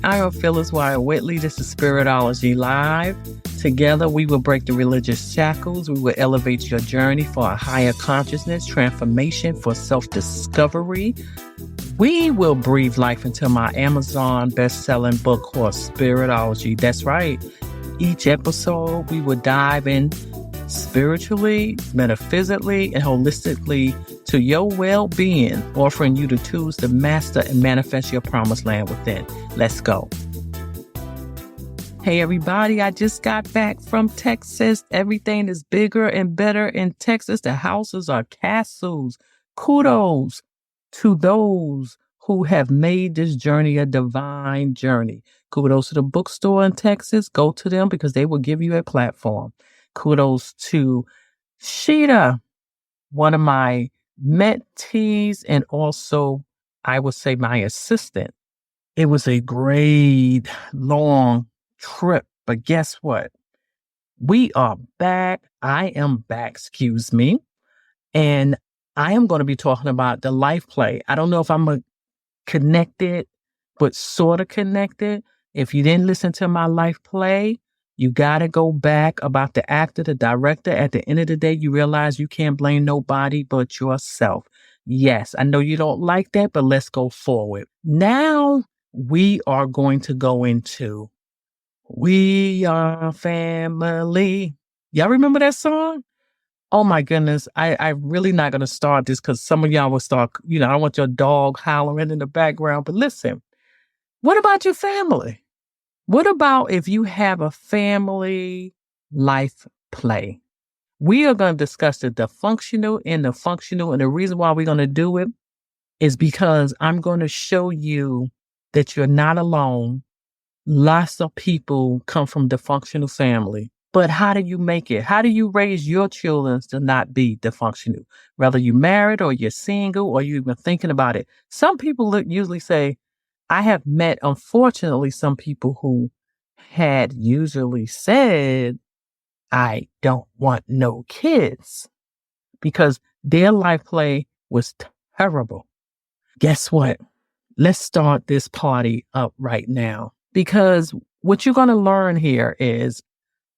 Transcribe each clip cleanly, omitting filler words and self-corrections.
I am Phyllis Wire Whitley. This is Spiritology Live. Together, we will break the religious shackles. We will elevate your journey for a higher consciousness, transformation for self-discovery. We will breathe life into my Amazon best-selling book called Spiritology. That's right. Each episode, we will dive in spiritually, metaphysically, and holistically to your well-being, offering you the tools to master and manifest your promised land within. Let's go. Hey, everybody. I just got back from Texas. Everything is bigger and better in Texas. The houses are castles. Kudos to those who have made this journey a divine journey. Kudos to the bookstore in Texas. Go to them because they will give you a platform. Kudos to Sheeta, one of my mentees and also, I would say, my assistant. It was a great long trip, but guess what? We are back. I am back, excuse me. And I am going to be talking about the life play. I don't know if I'm connected, but sort of connected. If you didn't listen to my life play, you got to go back about the actor, the director. At the end of the day, you realize you can't blame nobody but yourself. Yes, I know you don't like that, but let's go forward. Now we are going to go into We Are Family. Y'all remember that song? Oh my goodness. I'm really not going to start this because some of y'all will start, I don't want your dog hollering in the background, but listen, what about your family? What about if you have a family life play? We are going to discuss the dysfunctional and the functional. And the reason why we're going to do it is because I'm going to show you that you're not alone. Lots of people come from dysfunctional family. But how do you make it? How do you raise your children to not be dysfunctional? Whether you're married or you're single or you've been thinking about it. Some people usually say, I have met, unfortunately, some people who had usually said, I don't want no kids because their life play was terrible. Guess what? Let's start this party up right now because what you're going to learn here is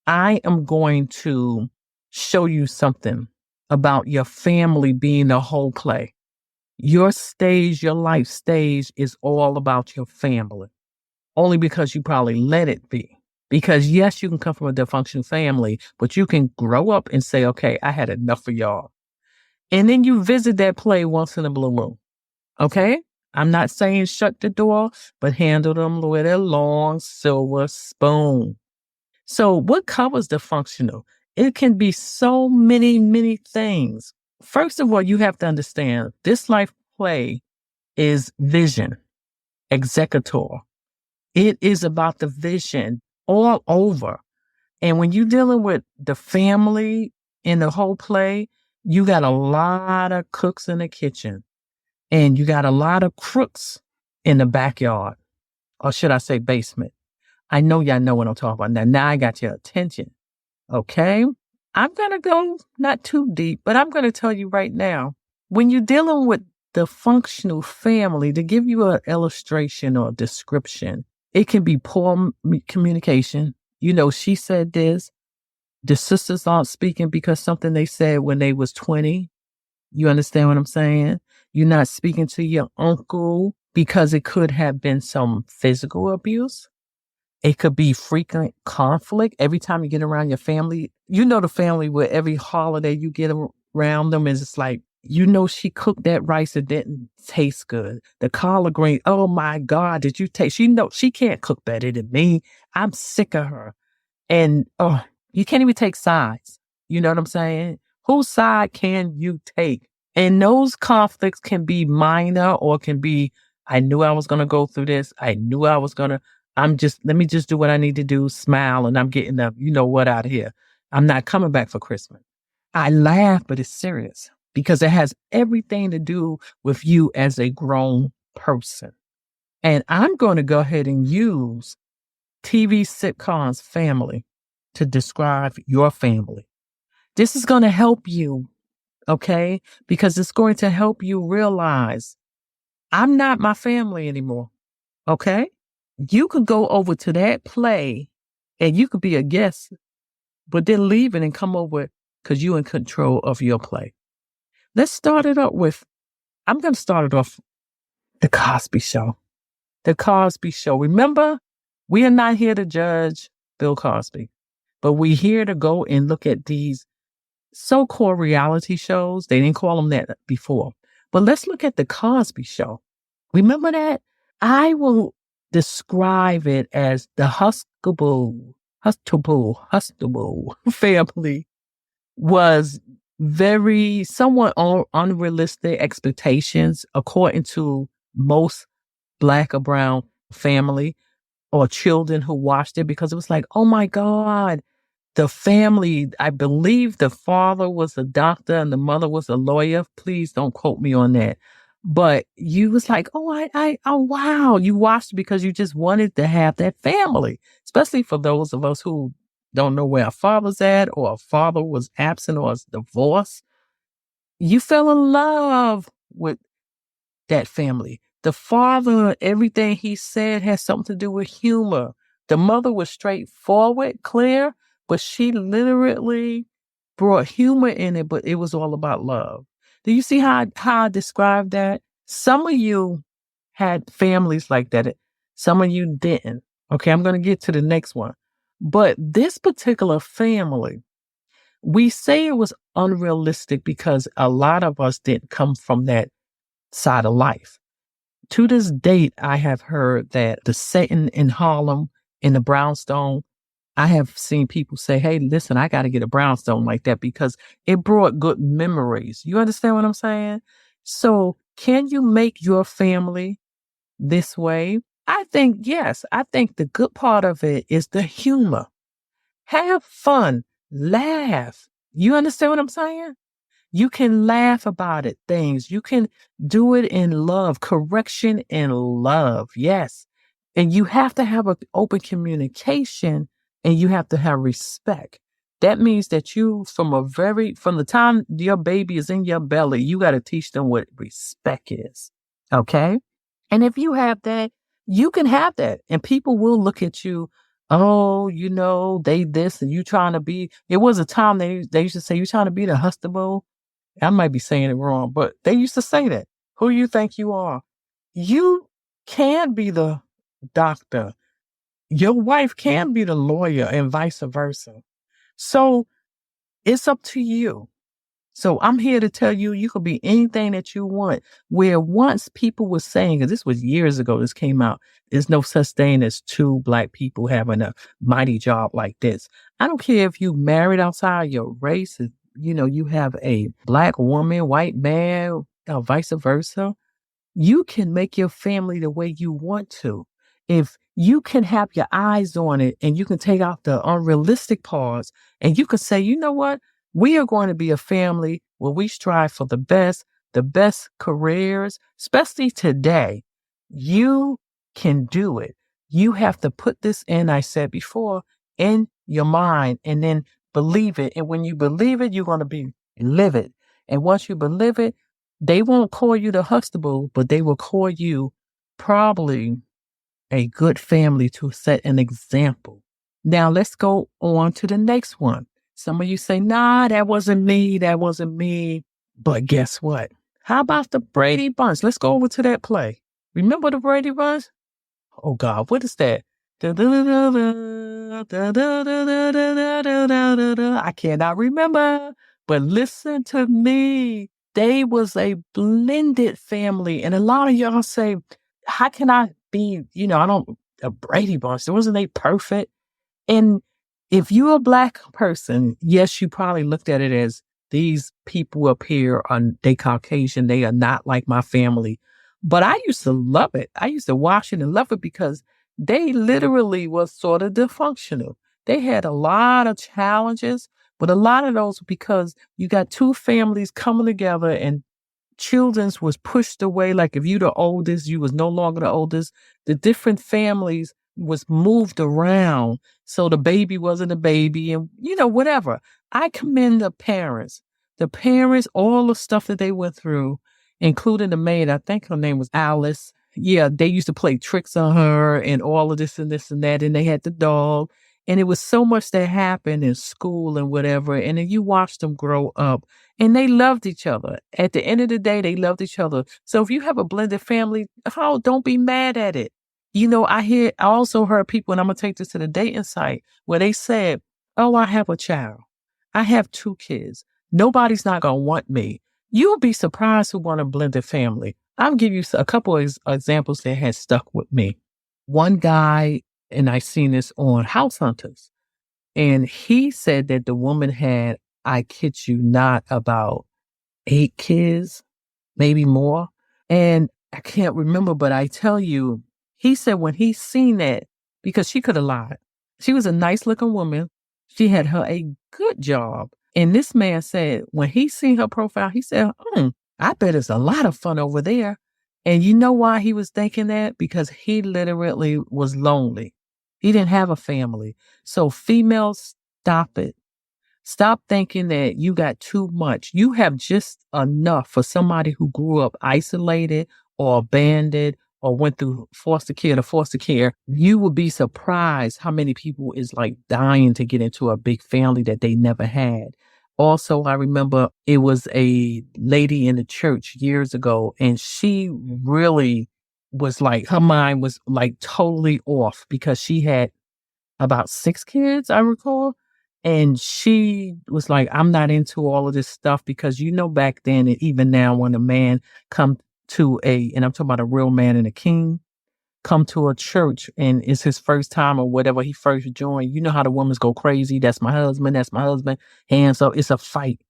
I am going to show you something about your family being the whole play. Your stage, your life stage is all about your family, only because you probably let it be. Because yes, you can come from a dysfunctional family, but you can grow up and say, okay, I had enough of y'all. And then you visit that play once in a blue moon. Okay? I'm not saying shut the door, but handle them with a long silver spoon. So what covers dysfunctional? It can be so many, many things. First of all, you have to understand this life play is vision, executor. It is about the vision all over. And when you're dealing with the family in the whole play, you got a lot of cooks in the kitchen and you got a lot of crooks in the backyard, or should I say basement? I know y'all know what I'm talking about. Now I got your attention. Okay. I'm going to go not too deep, but I'm going to tell you right now, when you're dealing with the functional family, to give you an illustration or description, it can be poor communication. She said this. The sisters aren't speaking because something they said when they was 20. You understand what I'm saying? You're not speaking to your uncle because it could have been some physical abuse. It could be frequent conflict. Every time you get around your family, the family where every holiday you get around them is just like, she cooked that rice. It didn't taste good. The collard green. Oh my God. Did you taste? She can't cook better than me. I'm sick of her. And you can't even take sides. You know what I'm saying? Whose side can you take? And those conflicts can be minor or can be, I knew I was going to go through this. I knew I was going to, let me just do what I need to do, smile, and I'm getting the, out of here. I'm not coming back for Christmas. I laugh, but it's serious because it has everything to do with you as a grown person. And I'm going to go ahead and use TV sitcoms family to describe your family. This is going to help you, okay? Because it's going to help you realize I'm not my family anymore. Okay? You could go over to that play and you could be a guest, but then leave it and come over because you're in control of your play. Let's start it up with, I'm going to start it off The Cosby Show. The Cosby Show. Remember, we are not here to judge Bill Cosby, but we're here to go and look at these so-called reality shows. They didn't call them that before. But let's look at The Cosby Show. Remember that? I will describe it as the Huxtable family was very somewhat unrealistic expectations according to most Black or brown family or children who watched it, because it was like, oh my God, the family, I believe the father was a doctor and the mother was a lawyer. Please don't quote me on that. But you was like, oh wow. You watched it because you just wanted to have that family, especially for those of us who don't know where our father's at, or a father was absent or is divorced. You fell in love with that family. The father, everything he said had something to do with humor. The mother was straightforward, clear, but she literally brought humor in it, but it was all about love. Do you see how I described that? Some of you had families like that. Some of you didn't. Okay, I'm going to get to the next one. But this particular family, we say it was unrealistic because a lot of us didn't come from that side of life. To this date, I have heard that the setting in Harlem, in the brownstone, I have seen people say, hey, listen, I got to get a brownstone like that because it brought good memories. You understand what I'm saying? So can you make your family this way? I think, yes. I think the good part of it is the humor. Have fun, laugh. You understand what I'm saying? You can laugh about it, things. You can do it in love, correction in love. Yes. And you have to have an open communication, and you have to have respect. That means that you, from the time your baby is in your belly, you got to teach them what respect is. Okay. And if you have that, you can have that. And people will look at you, oh, they this and you trying to be. It was a time they used to say, you trying to be the Hustable. I might be saying it wrong, but they used to say that. Who you think you are? You can be the doctor. Your wife can be the lawyer and vice versa. So it's up to you. So I'm here to tell you, you could be anything that you want. Where once people were saying, and this was years ago, this came out, there's no such thing as two Black people having a mighty job like this. I don't care if you married outside your race, you have a Black woman, white man, or vice versa. You can make your family the way you want to. If you can have your eyes on it and you can take out the unrealistic parts and you can say, you know what? We are going to be a family where we strive for the best careers, especially today. You can do it. You have to put this in, I said before, in your mind and then believe it. And when you believe it, you're going to live it. And once you believe it, they won't call you the Huxtable, but they will call you probably a good family to set an example. Now let's go on to the next one. Some of you say, nah, that wasn't me. That wasn't me. But guess what? How about the Brady Bunch? Let's go over to that play. Remember the Brady Bunch? Oh God, what is that? I cannot remember, but listen to me. They was a blended family. And a lot of y'all say, how can I be, a Brady Bunch? Wasn't they perfect? And if you're a Black person, yes, you probably looked at it as these people up here they Caucasian. They are not like my family. But I used to love it. I used to watch it and love it because they literally was sort of dysfunctional. They had a lot of challenges, but a lot of those because you got two families coming together and children's was pushed away. Like if you the oldest, you was no longer the oldest. The different families was moved around. So the baby wasn't a baby and, whatever. I commend the parents. The parents, all the stuff that they went through, including the maid. I think her name was Alice. yeah, they used to play tricks on her and all of this and this and that. And they had the dog. And it was so much that happened in school and whatever. And then you watched them grow up and they loved each other. At the end of the day, they loved each other. So if you have a blended family, oh, don't be mad at it. I also heard people, and I'm going to take this to the dating site, where they said, oh, I have a child. I have 2 kids. Nobody's not going to want me. You'll be surprised who want a blended family. I'll give you a couple of examples that has stuck with me. One guy, and I seen this on House Hunters, and he said that the woman had, I kid you not, about 8 kids, maybe more. And I can't remember, but I tell you, he said when he seen that, because she could have lied. She was a nice looking woman. She had her a good job. And this man said when he seen her profile, he said, I bet it's a lot of fun over there. And you know why he was thinking that? Because he literally was lonely. He didn't have a family. So females, stop it. Stop thinking that you got too much. You have just enough for somebody who grew up isolated or abandoned or went through foster care to foster care. You would be surprised how many people is like dying to get into a big family that they never had. Also, I remember it was a lady in the church years ago, and she really was like, her mind was like totally off because she had about 6 kids, I recall. And she was like, I'm not into all of this stuff because, back then and even now when a man come and I'm talking about a real man and a king, come to a church and it's his first time or whatever he first joined, you know how the women go crazy. That's my husband. That's my husband. Hands up. It's a fight.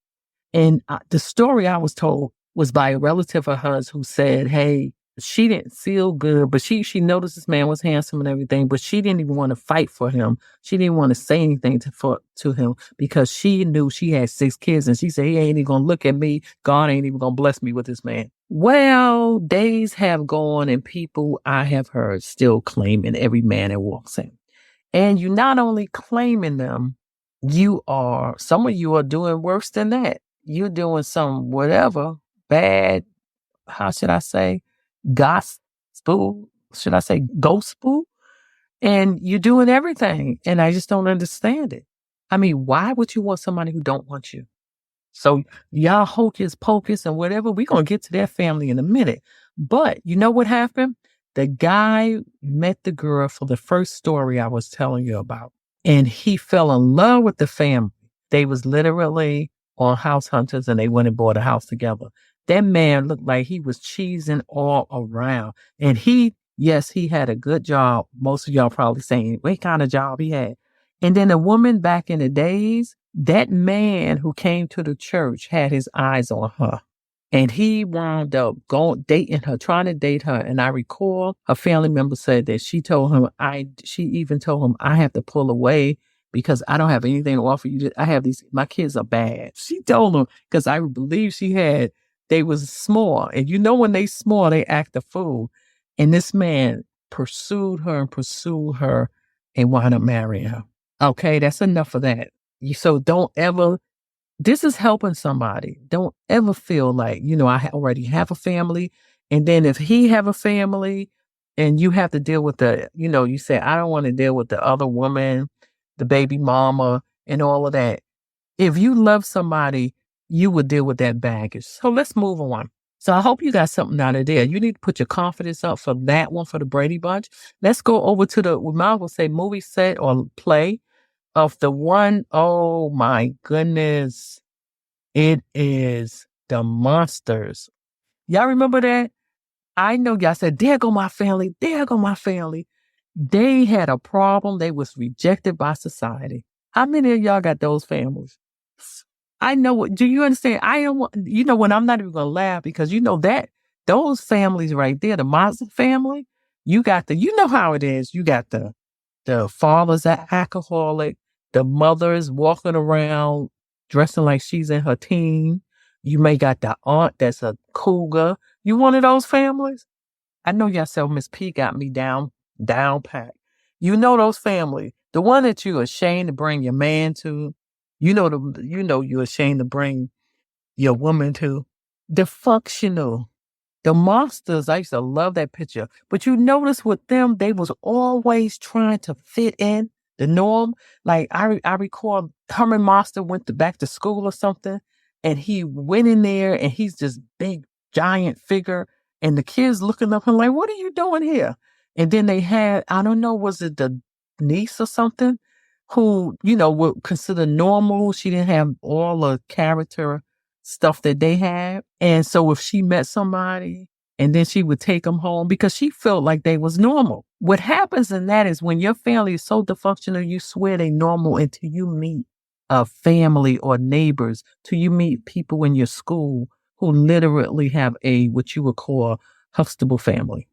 And the story I was told was by a relative of hers who said, hey, she didn't feel good, but she noticed this man was handsome and everything, but she didn't even want to fight for him. She didn't want to say anything to him because she knew she had 6 kids. And she said, he ain't even going to look at me. God ain't even going to bless me with this man. Well, days have gone and people I have heard still claiming every man that walks in. And you not only claiming them, some of you are doing worse than that. You're doing some whatever bad, how should I say, gospel, should I say gospel? And you're doing everything. And I just don't understand it. I mean, why would you want somebody who don't want you? So y'all hocus pocus and whatever, we're going to get to that family in a minute. But you know what happened? The guy met the girl for the first story I was telling you about. And he fell in love with the family. They was literally on House Hunters and they went and bought a house together. That man looked like he was cheesing all around. And yes, he had a good job. Most of y'all probably saying, what kind of job he had? And then a woman back in the days, that man who came to the church had his eyes on her. And he wound up dating her, trying to date her. And I recall a family member said that she even told him, I have to pull away because I don't have anything to offer you. My kids are bad. She told him, because I believe they was small. And when they small, they act a fool. And this man pursued her and wound up marrying her. Okay, that's enough of that. So don't ever, this is helping somebody. Don't ever feel like, I already have a family. And then if he have a family and you have to deal with you say, I don't want to deal with the other woman, the baby mama and all of that. If you love somebody, you would deal with that baggage. So let's move on. So I hope you got something out of there. You need to put your confidence up for that one, for the Brady Bunch. Let's go over to we might as well say movie set or play of the one. Oh my goodness. It is The Monsters. Y'all remember that? I know y'all said, there go my family. There go my family. They had a problem. They was rejected by society. How many of y'all got those families? I know. Do you understand? I am, when I'm not even going to laugh because that those families right there, the Monster family, you know how it is. You got the father's an alcoholic, the mother's walking around dressing like she's in her teen. You may got the aunt that's a cougar. You one of those families? I know y'all said Miss P got me down pat. You know those families. The one that you're ashamed to bring your man to. You're ashamed to bring your woman to. Dysfunctional. The monsters, I used to love that picture. But you notice with them, they was always trying to fit in the norm. Like I recall Herman Monster went back to school or something, and he went in there and he's this big giant figure, and the kids looking up and like, what are you doing here? And then they had, I don't know, was it the niece or something who, would consider normal. She didn't have all the character stuff that they had. And so if she met somebody and then she would take them home because she felt like they was normal. What happens in that is when your family is so dysfunctional, you swear they normal until you meet a family or neighbors, till you meet people in your school who literally have what you would call Huxtable family.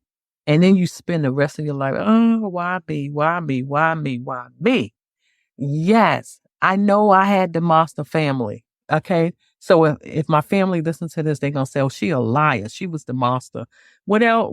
And then you spend the rest of your life, oh, why me? Why me? Why me? Why me? Yes, I know I had the monster family. Okay. So if my family listens to this, they're going to say, oh, she a liar. She was the monster. Whatever.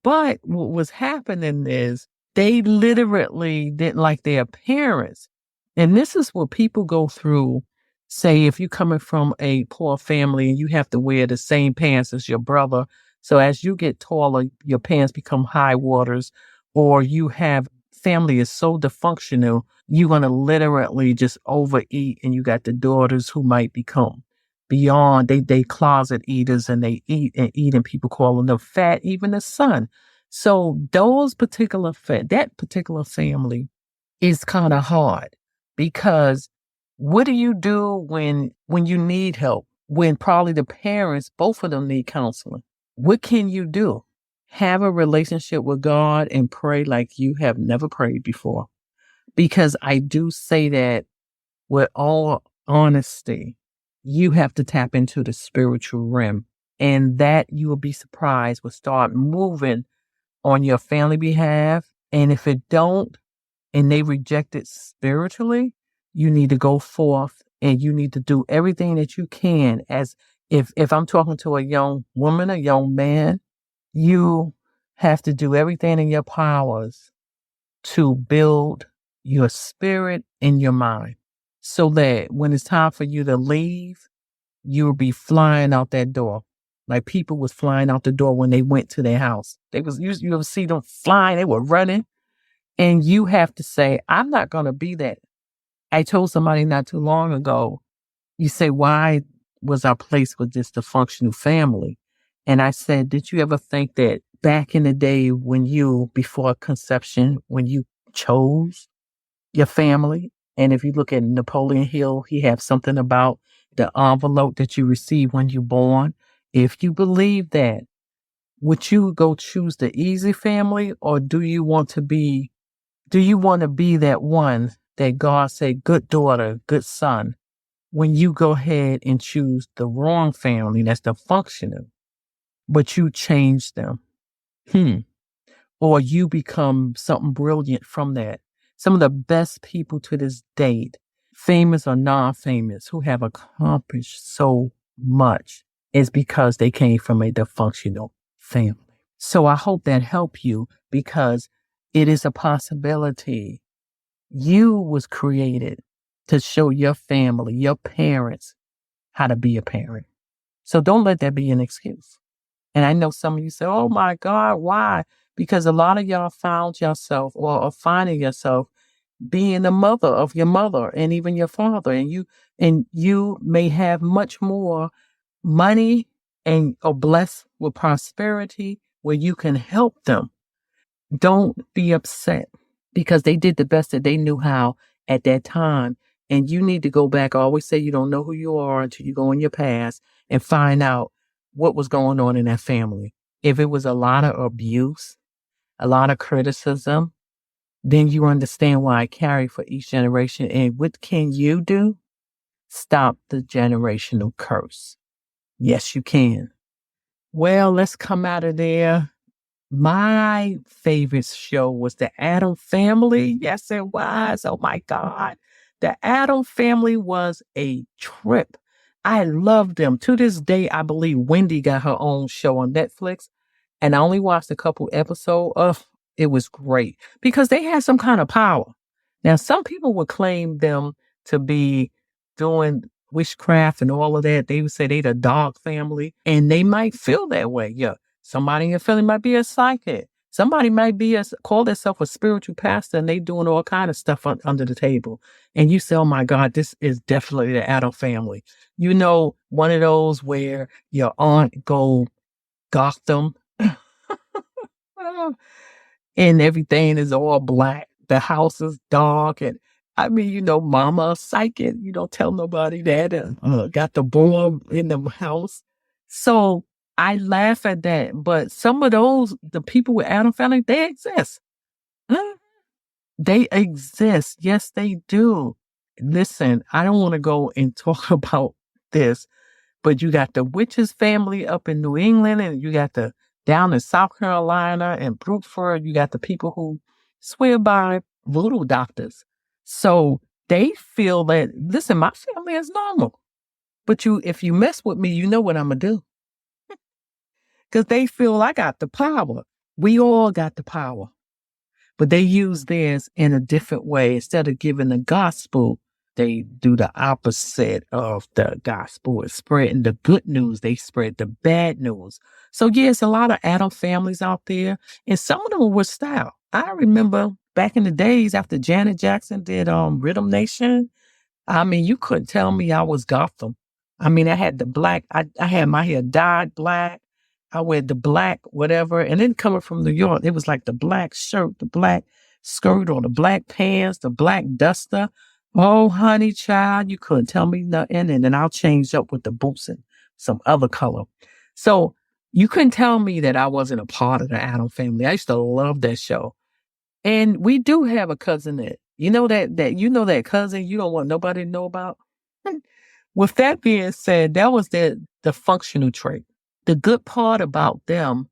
But what was happening is they literally didn't like their parents. And this is what people go through. Say, if you're coming from a poor family and you have to wear the same pants as your brother. So as you get taller, your pants become high waters, or you have family is so dysfunctional, you're going to literally just overeat. And you got the daughters who might become beyond, they closet eaters, and they eat and eat, and people calling them fat, even the son. So that particular family is kind of hard, because what do you do when you need help? When probably the parents, both of them, need counseling. What can you do? Have a relationship with God and pray like you have never prayed before. Because I do say that with all honesty, you have to tap into the spiritual realm, and that you will be surprised will start moving on your family behalf. And if it don't, and they reject it spiritually, you need to go forth and you need to do everything that you can. As if I'm talking to a young woman, a young man, you have to do everything in your powers to build your spirit and your mind, so that when it's time for you to leave, you'll be flying out that door. Like people was flying out the door when they went to their house. You ever see them flying? They were running. And you have to say, I'm not going to be that. I told somebody not too long ago, you say, why was our place with this dysfunctional family? And I said, did you ever think that back in the day before conception, when you chose your family? And if you look at Napoleon Hill, he has something about the envelope that you receive when you're born. If you believe that, would you go choose the easy family, or do you want to be that one that God said, good daughter, good son, when you go ahead and choose the wrong family that's dysfunctional, but you change them? Or you become something brilliant from that. Some of the best people to this date, famous or non-famous, who have accomplished so much, is because they came from a dysfunctional family. So I hope that helped you, because it is a possibility. You was created to show your family, your parents, how to be a parent. So don't let that be an excuse. And I know some of you say, oh my God, why? Because a lot of y'all found yourself or are finding yourself being the mother of your mother and even your father. And you may have much more money or blessed with prosperity where you can help them. Don't be upset, because they did the best that they knew how at that time. And you need to go back. I always say you don't know who you are until you go in your past and find out what was going on in that family. If it was a lot of abuse, a lot of criticism, then you understand why I carry for each generation. And what can you do? Stop the generational curse. Yes, you can. Well, let's come out of there. My favorite show was The Addams Family. Yes, it was. Oh my God. The Addams Family was a trip. I loved them. To this day, I believe Wendy got her own show on Netflix, and I only watched a couple episodes of. It was great because they had some kind of power. Now, some people would claim them to be doing witchcraft and all of that. They would say they the dog family, and they might feel that way. Yeah, somebody in your family might be a psychic. Somebody might be call themselves a spiritual pastor, and they doing all kind of stuff under the table. And you say, "Oh my God, this is definitely the Adam family." You know, one of those where your aunt go Gotham, and everything is all black. The house is dark, and I mean, mama a psychic. You don't tell nobody that. Got the boy in the house. So I laugh at that. But some of the people with Adam family, they exist. Huh? They exist. Yes, they do. Listen, I don't want to go and talk about this, but you got the witches family up in New England, and you got the down in South Carolina and Brookford. You got the people who swear by voodoo doctors. So they feel that, listen, my family is normal. But if you mess with me, you know what I'm going to do. Because they feel I got the power. We all got the power. But they use theirs in a different way. Instead of giving the gospel, they do the opposite of the gospel. It's spreading the good news. They spread the bad news. So yeah, it's a lot of Adam families out there, and some of them were style. I remember back in the days after Janet Jackson did Rhythm Nation. I mean, you couldn't tell me I was Gotham. I mean, I had the black, I had my hair dyed black. I wear the black, whatever. And then coming from New York, it was like the black shirt, the black skirt, or the black pants, the black duster. Oh, honey child, you couldn't tell me nothing. And then I'll change up with the boots and some other color. So you couldn't tell me that I wasn't a part of the Adam family. I used to love that show. And we do have a cousin that, that cousin you don't want nobody to know about. With that being said, that was the functional trait. The good part about them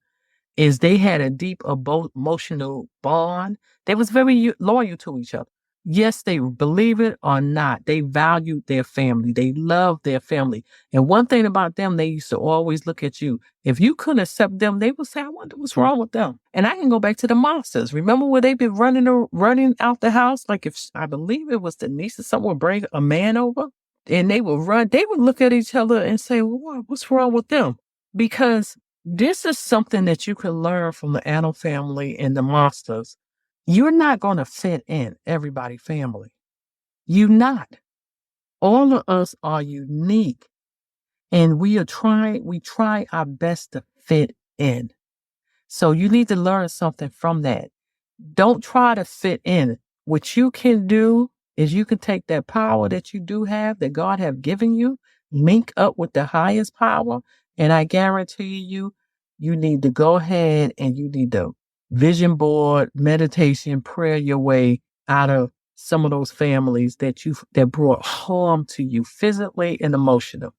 is they had a deep emotional bond. They was very loyal to each other. Yes, they believe it or not. They valued their family. They loved their family. And one thing about them, they used to always look at you. If you couldn't accept them, they would say, I wonder what's wrong with them. And I can go back to the monsters. Remember where they been running out the house? Like if I believe it was the niece or someone would bring a man over and they would run, they would look at each other and say, well, what's wrong with them? Because this is something that you can learn from the Adam family and the monsters. You're not going to fit in everybody's family. You're not. All of us are unique, and we try our best to fit in. So you need to learn something from that. Don't try to fit in. What you can do is you can take that power that you do have, that God have given you, link up with the highest power, and I guarantee you, you need to go ahead and you need to vision board, meditation, prayer your way out of some of those families that brought harm to you physically and emotionally.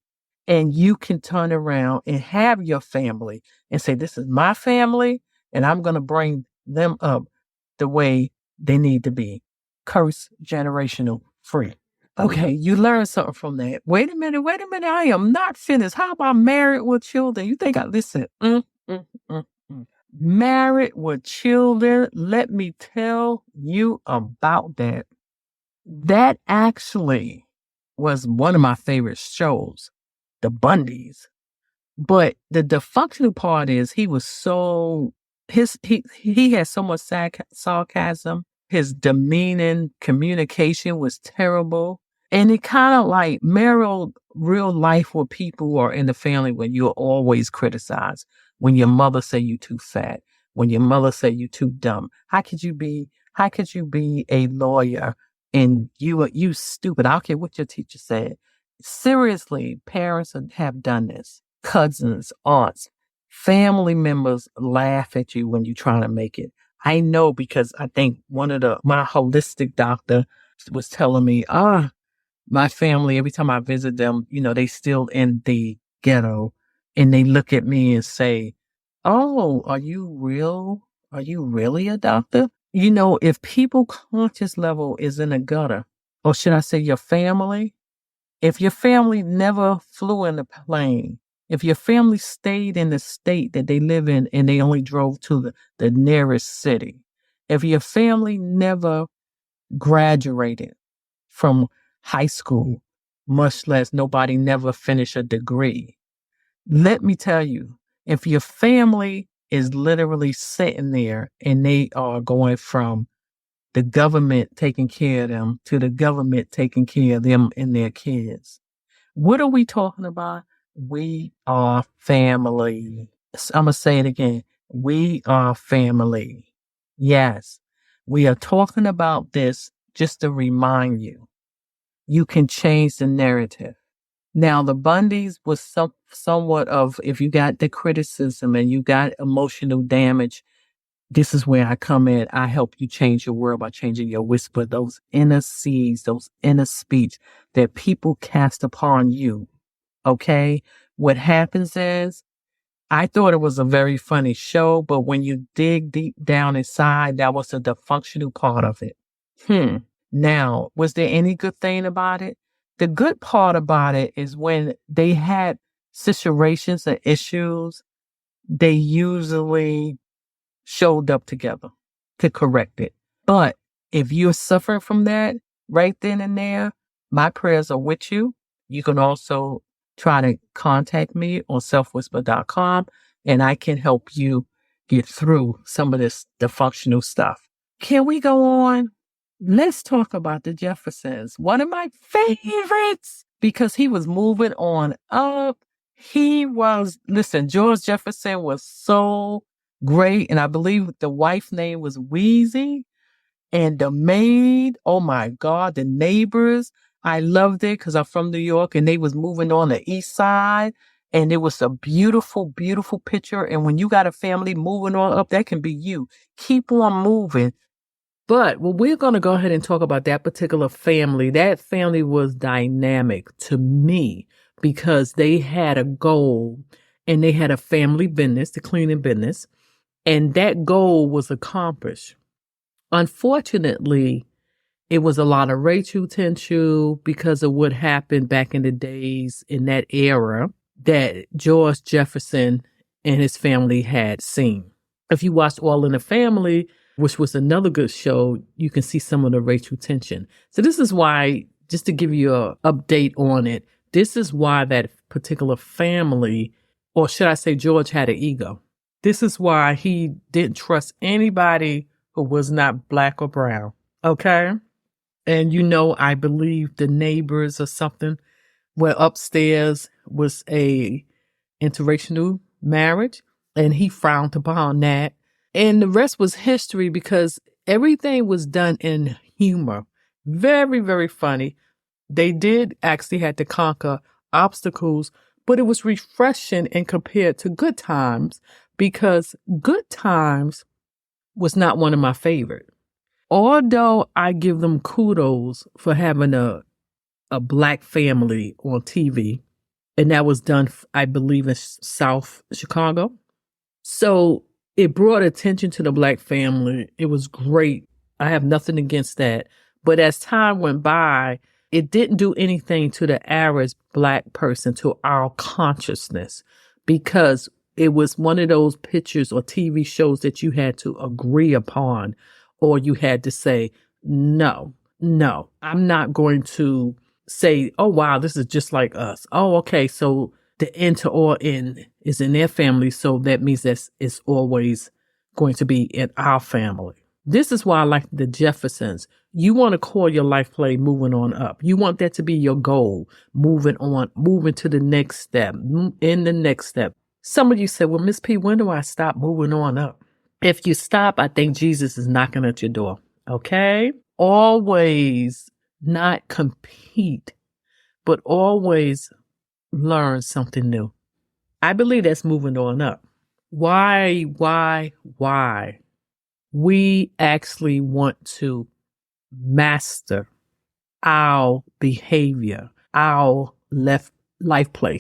And you can turn around and have your family and say, this is my family, and I'm going to bring them up the way they need to be. Curse generational free. Okay, you learned something from that. Wait a minute. I am not finished. How about married with children? You think listen. Married with children. Let me tell you about that. That actually was one of my favorite shows, the Bundys. But the dysfunctional part is he was he had so much sarcasm. His demeaning communication was terrible. And it kind of like mirrored real life with people who are in the family when you're always criticized. When your mother say you too fat. When your mother say you too dumb. How could you be a lawyer and you stupid? I don't care what your teacher said. Seriously, parents have done this. Cousins, aunts, family members laugh at you when you're trying to make it. I know because I think my holistic doctor was telling me, my family, every time I visit them, they still in the ghetto and they look at me and say, oh, are you real? Are you really a doctor? If people conscious level is in the gutter, or should I say your family, if your family never flew in a plane, if your family stayed in the state that they live in and they only drove to the nearest city, if your family never graduated from high school, much less nobody never finish a degree. Let me tell you, if your family is literally sitting there and they are going from the government taking care of them to the government taking care of them and their kids, what are we talking about? We are family. I'm going to say it again. We are family. Yes, we are talking about this just to remind you. You can change the narrative. Now, the Bundys was somewhat of, if you got the criticism and you got emotional damage, this is where I come in. I help you change your world by changing your whisper, those inner seeds, those inner speech that people cast upon you. Okay. What happens is, I thought it was a very funny show, but when you dig deep down inside, that was the dysfunctional part of it. Now, was there any good thing about it? The good part about it is when they had situations and issues, they usually showed up together to correct it. But if you're suffering from that right then and there, my prayers are with you. You can also try to contact me on selfwhisper.com and I can help you get through some of this dysfunctional stuff. Can we go on? Let's talk about the Jeffersons. One of my favorites because he was moving on up. George Jefferson was so great. And I believe the wife's name was Wheezy. And the maid, oh my God, the neighbors. I loved it because I'm from New York and they was moving on the east side. And it was a beautiful, beautiful picture. And when you got a family moving on up, that can be you. Keep on moving. But we're going to go ahead and talk about that particular family. That family was dynamic to me because they had a goal and they had a family business, the cleaning business, and that goal was accomplished. Unfortunately, it was a lot of racial tension because of what happened back in the days in that era that George Jefferson and his family had seen. If you watched All in the Family, which was another good show, you can see some of the racial tension. So this is why, just to give you an update on it, this is why that particular family, or should I say George had an ego. This is why he didn't trust anybody who was not black or brown. Okay? And I believe the neighbors or something where upstairs was a interracial marriage and he frowned upon that. And the rest was history because everything was done in humor. Very, very funny. They did actually have to conquer obstacles, but it was refreshing and compared to Good Times because Good Times was not one of my favorite. Although I give them kudos for having a black family on TV, and that was done, I believe, in South Chicago. So it brought attention to the black family. It was great. I have nothing against that. But as time went by, it didn't do anything to the average black person, to our consciousness, because it was one of those pictures or TV shows that you had to agree upon, or you had to say, no, I'm not going to say, oh, wow, this is just like us. Oh, okay. So the end to all end is in their family. So that means that it's always going to be in our family. This is why I like the Jeffersons. You want to call your life play moving on up. You want that to be your goal, moving on, moving to the next step, in the next step. Some of you said, well, Miss P, when do I stop moving on up? If you stop, I think Jesus is knocking at your door. Okay? Always not compete, but always learn something new. I believe that's moving on up. Why? We actually want to master our behavior, our life play,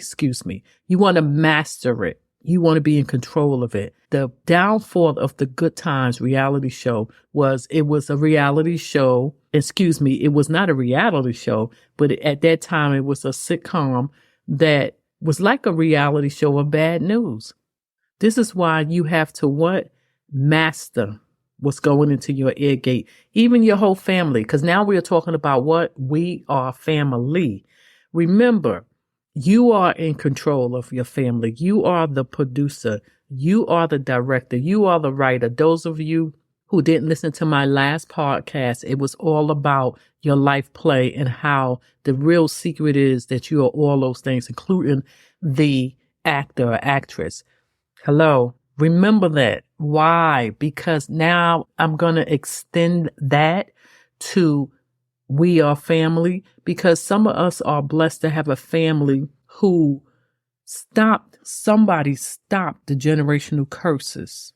You want to master it. You want to be in control of it. The downfall of the Good Times reality show was it was a reality show. It was not a reality show, but at that time it was a sitcom that was like a reality show of bad news. This is why you have to master what's going into your ear gate, even your whole family. Because now we are talking about what? We are family. Remember, you are in control of your family. You are the producer. You are the director. You are the writer. Those of you who didn't listen to my last podcast, it was all about your life play and how the real secret is that you are all those things, including the actor or actress. Hello. Remember that. Why? Because now I'm going to extend that to we are family, because some of us are blessed to have a family who somebody stopped the generational curses.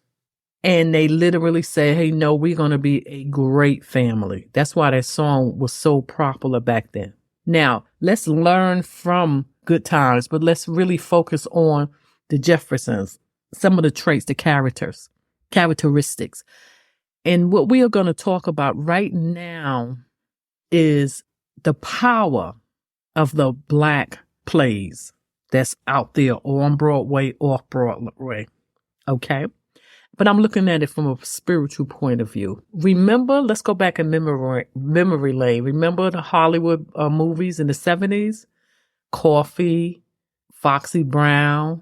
And they literally say, hey, no, we're going to be a great family. That's why that song was so popular back then. Now, let's learn from Good Times, but let's really focus on the Jeffersons, some of the traits, the characteristics. And what we are going to talk about right now is the power of the Black plays that's out there on Broadway, off Broadway. Okay? But I'm looking at it from a spiritual point of view. Remember, let's go back in memory lane. Remember the Hollywood movies in the 70s? Coffee, Foxy Brown,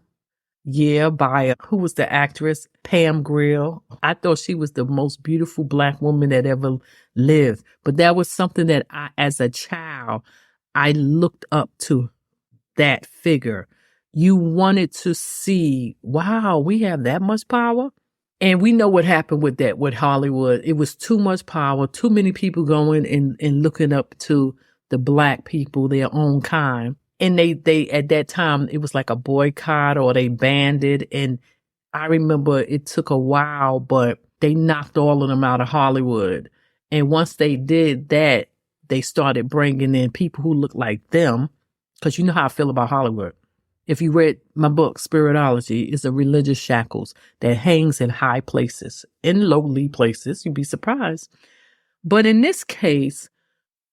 who was the actress? Pam Grier. I thought she was the most beautiful Black woman that ever lived. But that was something that as a child, I looked up to that figure. You wanted to see, wow, we have that much power? And we know what happened with that, with Hollywood. It was too much power, too many people going and looking up to the Black people, their own kind. And they at that time, it was like a boycott or they banned it. And I remember it took a while, but they knocked all of them out of Hollywood. And once they did that, they started bringing in people who looked like them. Because you know how I feel about Hollywood. If you read my book, Spiritology, it's a religious shackles that hangs in high places, in lowly places. You'd be surprised. But in this case,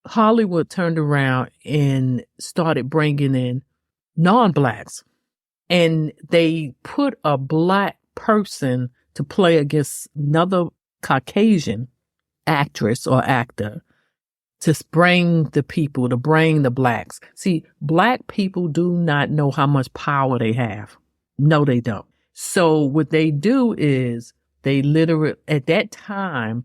Hollywood turned around and started bringing in non-Blacks. And they put a Black person to play against another Caucasian actress or actor to bring the people, to bring the Blacks. See, Black people do not know how much power they have. No, they don't. So what they do is they literally, at that time,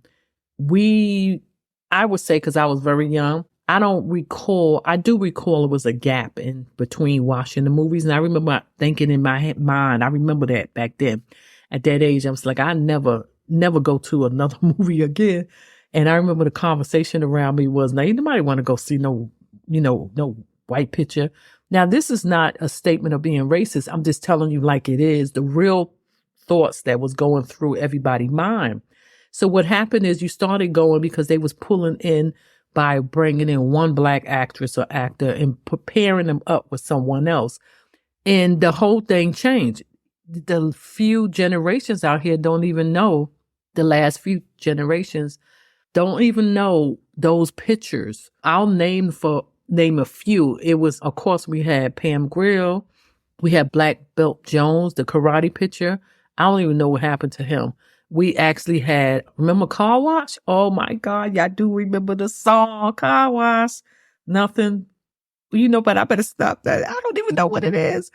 I would say, because I was very young, I do recall it was a gap in between watching the movies. And I remember thinking in my mind, I remember that back then. At that age, I was like, I never go to another movie again. And I remember the conversation around me was, now, nobody want to go see no white picture. Now, this is not a statement of being racist. I'm just telling you like it is, the real thoughts that was going through everybody's mind. So what happened is you started going because they was pulling in by bringing in one Black actress or actor and preparing them up with someone else. And the whole thing changed. The few generations out here don't even know, the last few generations don't even know those pictures. I'll name a few. It was, of course, we had Pam Grier. We had Black Belt Jones, the karate picture. I don't even know what happened to him. We actually had, remember Car Wash? Oh my God, y'all do remember the song Car Wash? Nothing, but I better stop that. I don't even know what it is.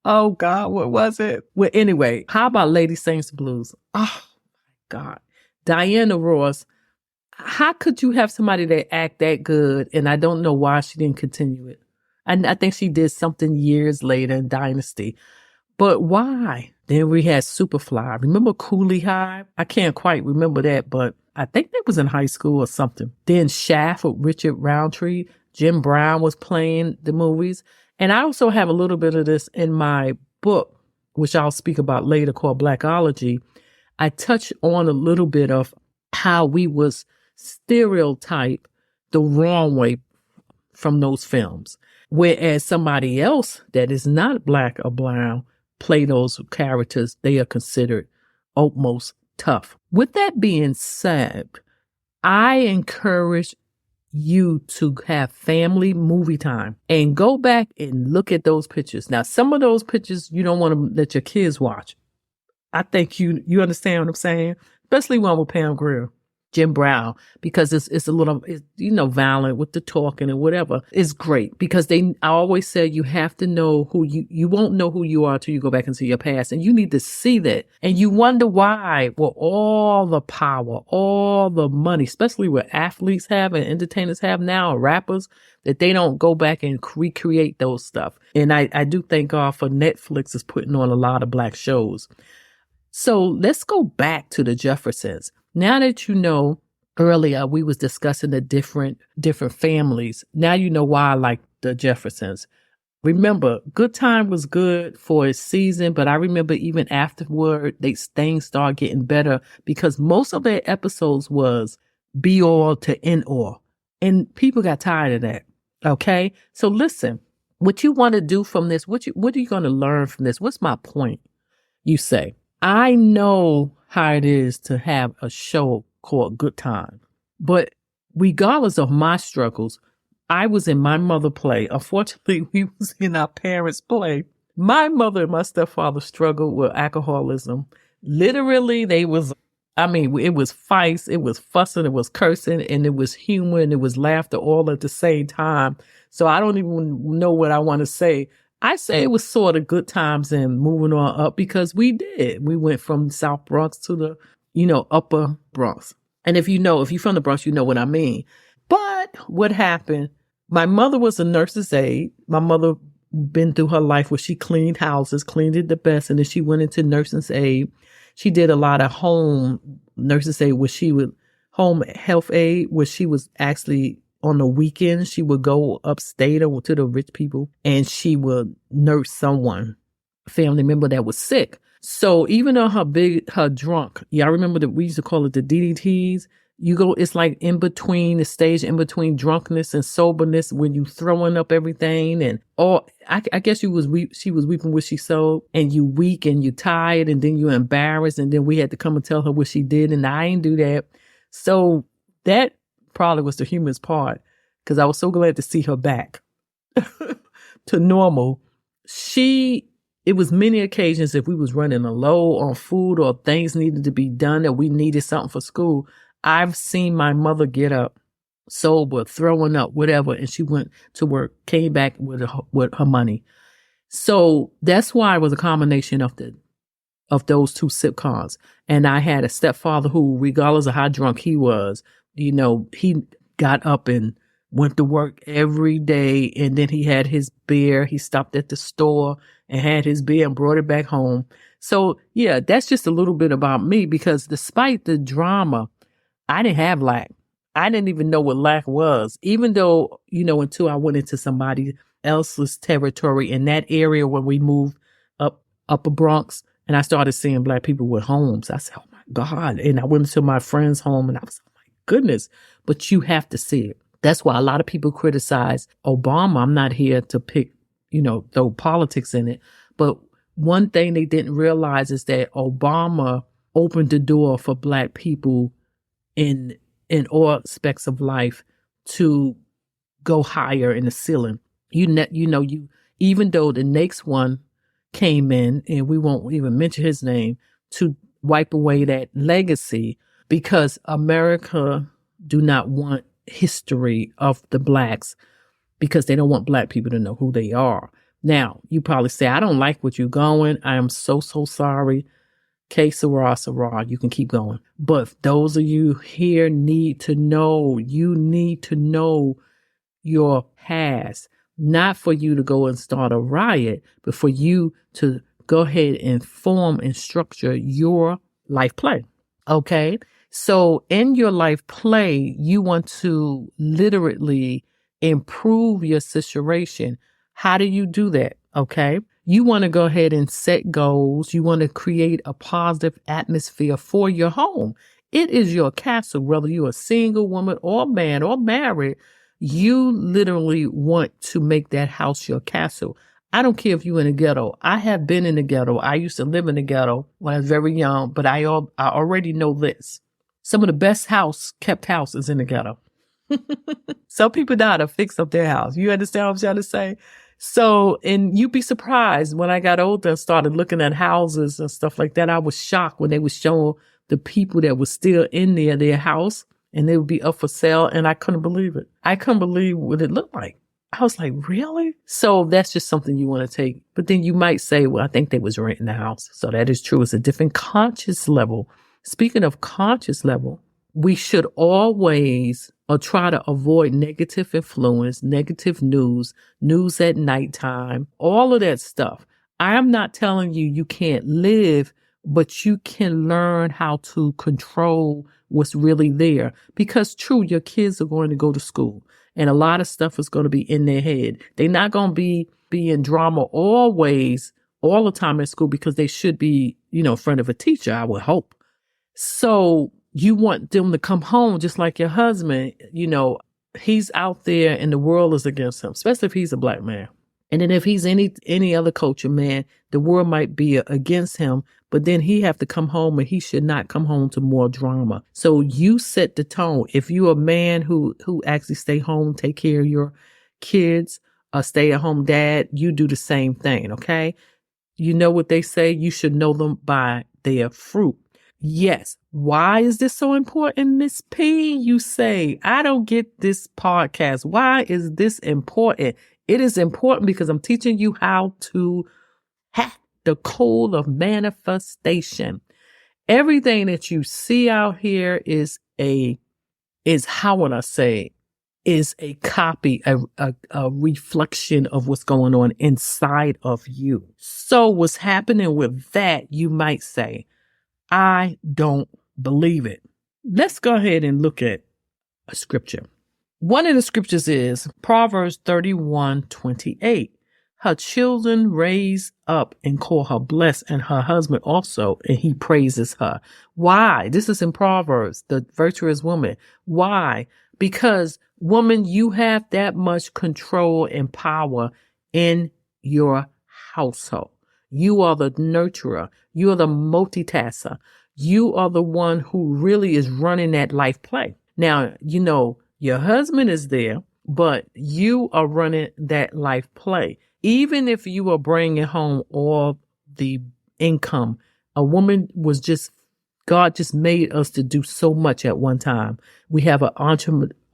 Oh God, what was it? Well, anyway, how about Lady Sings the Blues? Oh my God. Diana Ross. How could you have somebody that act that good? And I don't know why she didn't continue it. And I think she did something years later in Dynasty. But why? Then we had Superfly. Remember Cooley High? I can't quite remember that, but I think that was in high school or something. Then Shaft with Richard Roundtree. Jim Brown was playing the movies. And I also have a little bit of this in my book, which I'll speak about later, called Blackology. I touch on a little bit of how we was stereotype the wrong way from those films. Whereas somebody else that is not Black or brown play those characters, they are considered almost tough. With that being said, I encourage you to have family movie time and go back and look at those pictures. Now, some of those pictures you don't want to let your kids watch. I think you understand what I'm saying, especially one with Pam Grier. Jim Brown, because it's a little, violent with the talking and whatever. It's great because I always say you have to know who you won't know who you are till you go back into your past, and you need to see that. And you wonder why, well, all the power, all the money, especially what athletes have and entertainers have now, and rappers, that they don't go back and recreate those stuff. And I do thank God for Netflix is putting on a lot of Black shows. So let's go back to the Jeffersons. Now that you know, earlier we was discussing the different families. Now you know why I like the Jeffersons. Remember, Good Time was good for a season, but I remember even afterward, things started getting better because most of their episodes was be all to end all. And people got tired of that. Okay? So listen, what you want to do from this, what are you going to learn from this? What's my point? You say, I know how it is to have a show called Good Time, but regardless of my struggles, I was in my mother play. Unfortunately, we was in our parents' play. My mother and my stepfather struggled with alcoholism. Literally, it was fights, it was fussing, it was cursing, and it was humor, and it was laughter all at the same time. So I don't even know what I want to say. I say it was sort of good times and moving on up because we did. We went from South Bronx to the, upper Bronx. And if you're from the Bronx, you know what I mean. But what happened, my mother was a nurse's aide. My mother been through her life where she cleaned houses, cleaned it the best. And then she went into nurse's aide. She did a lot of home nurse's aide home health aide where she was actually on the weekends, she would go upstate or to the rich people and she would nurse someone, a family member that was sick. So even though her drunk, y'all remember that we used to call it the DDTs. It's like the stage in between drunkenness and soberness when you throwing up everything and I guess she was weeping what she sowed, and you weak and you tired and then you embarrassed, and then we had to come and tell her what she did, and I ain't do that. So that probably was the humorous part because I was so glad to see her back to normal. It was many occasions if we was running low on food or things needed to be done or we needed something for school. I've seen my mother get up, sober, throwing up, whatever, and she went to work, came back with her money. So that's why it was a combination of those two sitcoms. And I had a stepfather who, regardless of how drunk he was, he got up and went to work every day. And then he had his beer. He stopped at the store and had his beer and brought it back home. So yeah, that's just a little bit about me because despite the drama, I didn't have lack. I didn't even know what lack was, even though, until I went into somebody else's territory in that area when we moved up Upper Bronx and I started seeing Black people with homes. I said, oh my God. And I went to my friend's home and I was, oh my goodness, but you have to see it. That's why a lot of people criticize Obama. I'm not here to pick, throw politics in it. But one thing they didn't realize is that Obama opened the door for Black people in all aspects of life to go higher in the ceiling. Even though the next one came in, and we won't even mention his name, to wipe away that legacy because America do not want history of the Blacks because they don't want Black people to know who they are. Now, you probably say, I don't like what you're going. I am so, so sorry. Que sera, sera. You can keep going. But those of you here you need to know your past, not for you to go and start a riot, but for you to go ahead and form and structure your life play. Okay. So in your life play, you want to literally improve your situation. How do you do that? Okay. You want to go ahead and set goals. You want to create a positive atmosphere for your home. It is your castle, whether you're a single woman or man or married. You literally want to make that house your castle. I don't care if you're in the ghetto. I have been in the ghetto. I used to live in the ghetto when I was very young, but I already know this. Some of the best kept houses in the ghetto. Some people know how to fix up their house. You understand what I'm trying to say? So, and you'd be surprised when I got older and started looking at houses and stuff like that. I was shocked when they would show the people that were still in their house, and they would be up for sale. And I couldn't believe it. I couldn't believe what it looked like. I was like, really? So that's just something you want to take. But then you might say, well, I think they was renting the house. So that is true. It's a different conscious level. Speaking of conscious level, we should always try to avoid negative influence, negative news at nighttime, all of that stuff. I'm not telling you can't live, but you can learn how to control what's really there. Because true, your kids are going to go to school and a lot of stuff is going to be in their head. They're not going to be in drama always, all the time at school, because they should be, in front of a teacher, I would hope. So you want them to come home just like your husband, he's out there and the world is against him, especially if he's a black man. And then if he's any other culture man, the world might be against him, but then he have to come home and he should not come home to more drama. So you set the tone. If you're a man who actually stay home, take care of your kids, a stay at home dad, you do the same thing. Okay. You know what they say? You should know them by their fruit. Yes. Why is this so important, Miss P? You say, I don't get this podcast. Why is this important? It is important because I'm teaching you how to hack the code of manifestation. Everything that you see out here is how would I say, is a copy, a reflection of what's going on inside of you. So what's happening with that, you might say, I don't believe it. Let's go ahead and look at a scripture. One of the scriptures is Proverbs 31:28. Her children raise up and call her blessed, and her husband also, and he praises her. Why? This is in Proverbs, the virtuous woman. Why? Because, woman, you have that much control and power in your household. You are the nurturer. You are the multitasker. You are the one who really is running that life play. Now, your husband is there, but you are running that life play. Even if you are bringing home all the income, a woman God just made us to do so much at one time. We have an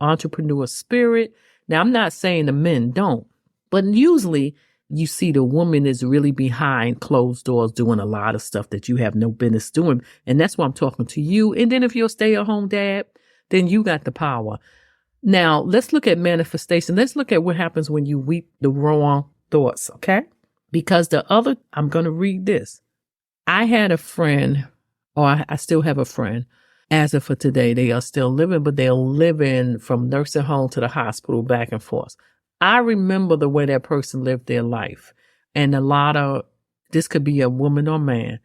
entrepreneur spirit. Now, I'm not saying the men don't, but usually you see the woman is really behind closed doors doing a lot of stuff that you have no business doing. And that's why I'm talking to you. And then if you're a stay-at-home dad, then you got the power. Now, let's look at manifestation. Let's look at what happens when you weep the wrong thoughts, okay? Because I'm going to read this. I had a friend, or I still have a friend. As of for today, they are still living, but they're living from nursing home to the hospital back and forth. I remember the way that person lived their life. And this could be a woman or man.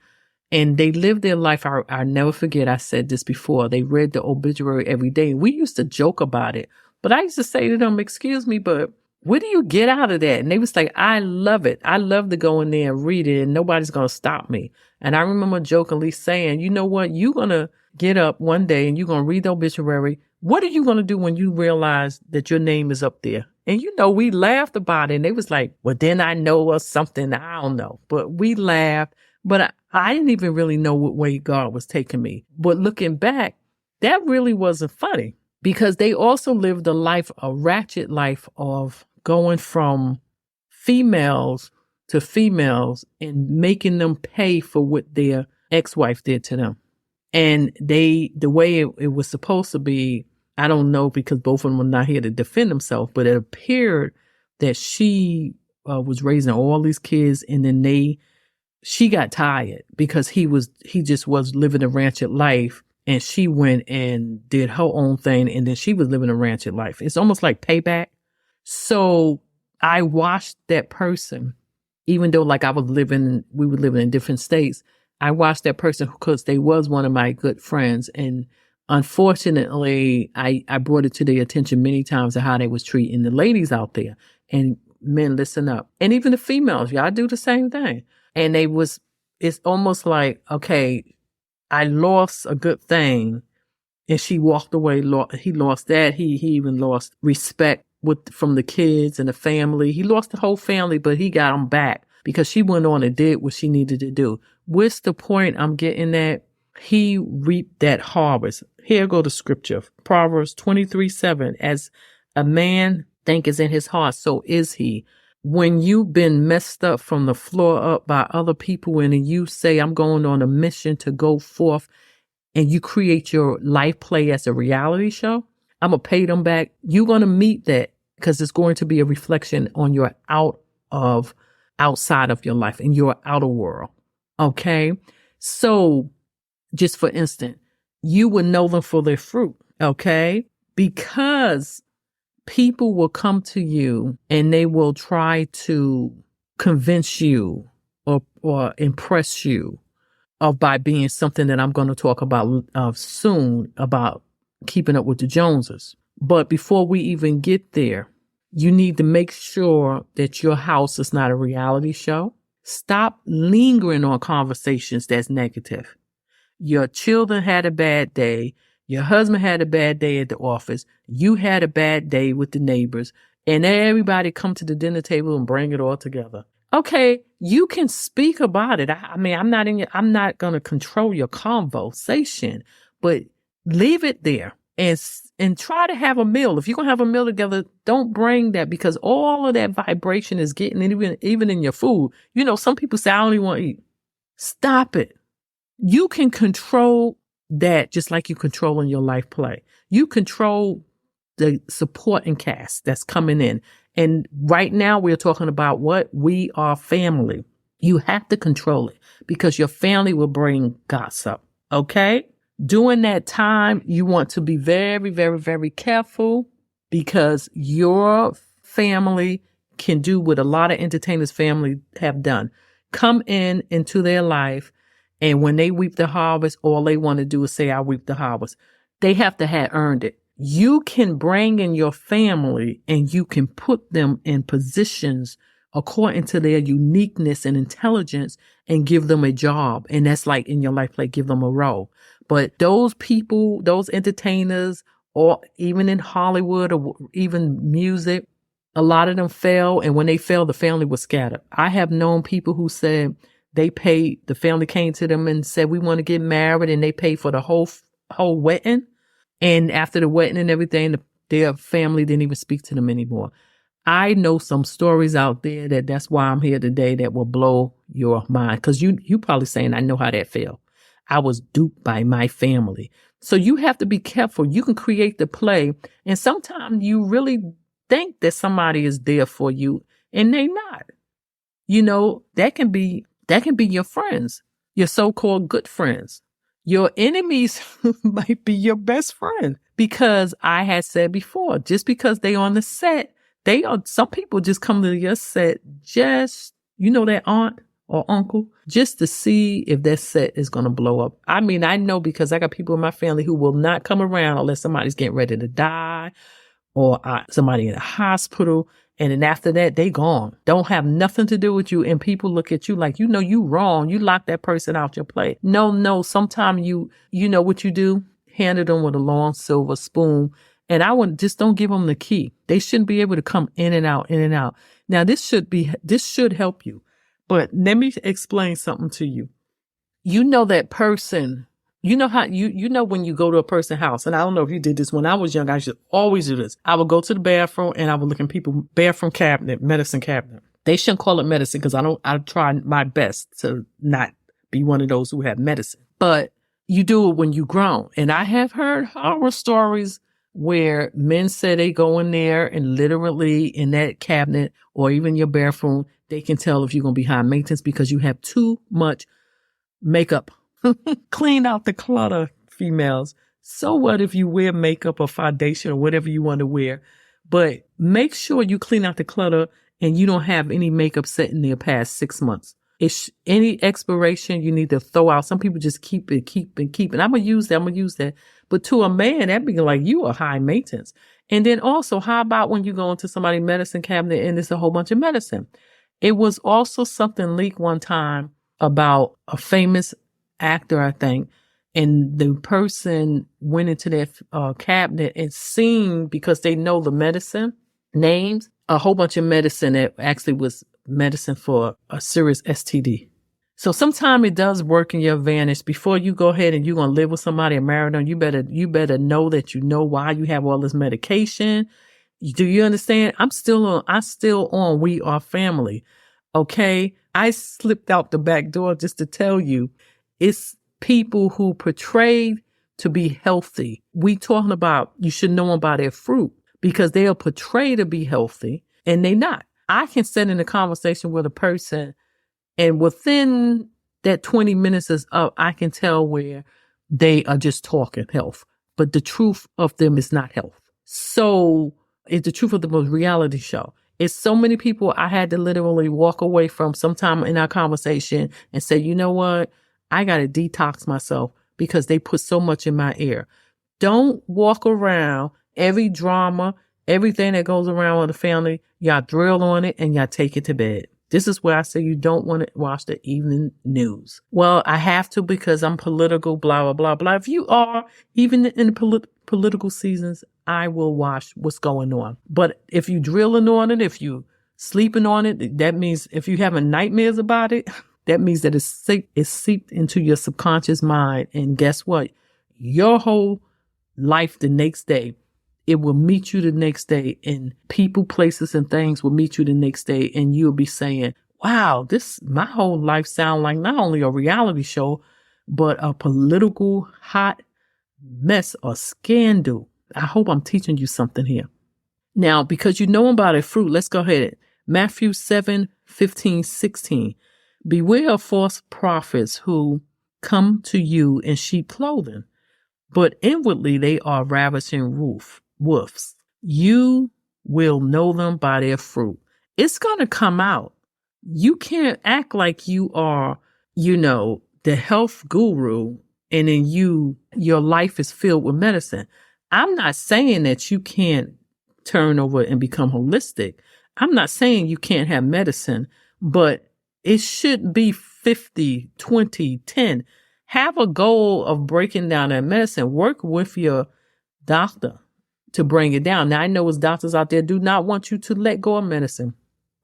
And they lived their life. I never forget, I said this before. They read the obituary every day. We used to joke about it. But I used to say to them, excuse me, but what do you get out of that? And they was like, I love it. I love to go in there and read it, and nobody's going to stop me. And I remember jokingly saying, you know what? You're going to get up one day and you're going to read the obituary. What are you going to do when you realize that your name is up there? And we laughed about it. And they was like, well, then I know or something. I don't know. But we laughed. But I didn't even really know what way God was taking me. But looking back, that really wasn't funny, because they also lived a ratchet life of going from females to females and making them pay for what their ex-wife did to them. And the way it was supposed to be, I don't know, because both of them were not here to defend themselves, but it appeared that she was raising all these kids, and then she got tired because he just was living a rancid life, and she went and did her own thing, and then she was living a rancid life. It's almost like payback. So I watched that person, even though we were living in different states. I watched that person because they was one of my good friends. And unfortunately, I brought it to their attention many times of how they was treating the ladies out there. And men, listen up. And even the females, y'all do the same thing. And it's almost like, okay, I lost a good thing, and she walked away. He lost that. He even lost respect from the kids and the family. He lost the whole family, but he got them back because she went on and did what she needed to do. What's the point I'm getting at? he reaped that harvest. Here go the scripture. Proverbs 23:7. As a man thinketh in his heart, so is he. When you've been messed up from the floor up by other people and you say, I'm going on a mission to go forth, and you create your life play as a reality show, I'm going to pay them back. You're going to meet that because it's going to be a reflection on your outside of your life in your outer world. Okay. So just for instance, you will know them for their fruit. Okay. Because people will come to you and they will try to convince you or impress you by being something that I'm going to talk about soon about keeping up with the Joneses. But before we even get there, you need to make sure that your house is not a reality show. Stop lingering on conversations that's negative. Your children had a bad day. Your husband had a bad day at the office. You had a bad day with the neighbors. And everybody come to the dinner table and bring it all together. Okay, you can speak about it. I mean, I'm not going to control your conversation, but leave it there and try to have a meal. If you're going to have a meal together, don't bring that, because all of that vibration is getting even in your food. You know, some people say, I don't even want to eat. Stop it. You can control that just like you control in your life play. You control the supporting cast that's coming in. And right now we're talking about what we are family. You have to control it because your family will bring gossip. Okay. During that time, you want to be very, very, very careful because your family can do what a lot of entertainers' family have done. Come into their life, and when they reap the harvest, all they want to do is say, I reap the harvest. They have to have earned it. You can bring in your family and you can put them in positions according to their uniqueness and intelligence and give them a job. And that's like in your life, like give them a role. But those people, those entertainers, or even in Hollywood or even music, a lot of them fail. And when they fail, the family was scattered. I have known people who said the family came to them and said, we want to get married. And they paid for the whole wedding. And after the wedding and everything, their family didn't even speak to them anymore. I know some stories out there that's why I'm here today that will blow your mind. Because you probably saying, I know how that felt. I was duped by my family. So you have to be careful. You can create the play. And sometimes you really think that somebody is there for you and they not. You know, that can be your friends, your so-called good friends. Your enemies might be your best friend, because I had said before, just because they on the set, some people just come to your set just, their aunt or uncle, just to see if that set is going to blow up. I mean, I know because I got people in my family who will not come around unless somebody's getting ready to die or somebody in a hospital. And then after that, they gone. Don't have nothing to do with you. And people look at you like, you wrong. You lock that person out your play. No. Sometimes you know what you do? Handle them with a long silver spoon. And just don't give them the key. They shouldn't be able to come in and out, in and out. Now, this should help you. But let me explain something to you. You know that person. You know how when you go to a person's house, and I don't know if you did this when I was young, I should always do this. I would go to the bathroom and I would look in people's bathroom cabinet, medicine cabinet. They shouldn't call it medicine because I try my best to not be one of those who have medicine. But you do it when you grown. And I have heard horror stories where men say they go in there and literally in that cabinet or even your bathroom, they can tell if you're going to be high maintenance because you have too much makeup. Clean out the clutter, females. So what if you wear makeup or foundation or whatever you want to wear? But make sure you clean out the clutter and you don't have any makeup set in there past 6 months. If any expiration you need to throw out. Some people just keep it. I'm going to use that. But to a man, that'd be like you are high maintenance. And then also, how about when you go into somebody's medicine cabinet and there's a whole bunch of medicine? It was also something leaked one time about a famous actor, I think, and the person went into their cabinet and seen, because they know the medicine names, a whole bunch of medicine that actually was medicine for a serious STD. So sometimes it does work in your advantage. Before you go ahead and you're gonna live with somebody and marry them, you better know that you know why you have all this medication. Do you understand? I'm still on We Are Family. Okay. I slipped out the back door just to tell you it's people who portray to be healthy. We talking about you should know them by their fruit because they'll portray to be healthy and they not. I can sit in a conversation with a person and within that 20 minutes is up, I can tell where they are just talking health. But the truth of them is not health. So it's the truth of the most reality show. It's so many people I had to literally walk away from sometime in our conversation and say, you know what? I got to detox myself because they put so much in my ear. Don't walk around every drama, everything that goes around with the family. Y'all drill on it and y'all take it to bed. This is where I say you don't want to watch the evening news. Well, I have to because I'm political, blah, blah, blah, blah. If you are, even in the political seasons, I will watch what's going on. But if you drilling on it, if you sleeping on it, that means if you having nightmares about it, that means that it's seeped into your subconscious mind. And guess what? Your whole life the next day, it will meet you the next day, and people, places, and things will meet you the next day, and you'll be saying, wow, my whole life sound like not only a reality show, but a political hot mess or scandal. I hope I'm teaching you something here. Now, because you know about a fruit, let's go ahead. Matthew 7:15-16. Beware of false prophets who come to you in sheep clothing, but inwardly they are ravishing wolves. You will know them by their fruit. It's going to come out. You can't act like you are, the health guru and then your life is filled with medicine. I'm not saying that you can't turn over and become holistic. I'm not saying you can't have medicine, but it should be 50, 20, 10. Have a goal of breaking down that medicine. Work with your doctor to bring it down. Now, I know there's doctors out there do not want you to let go of medicine.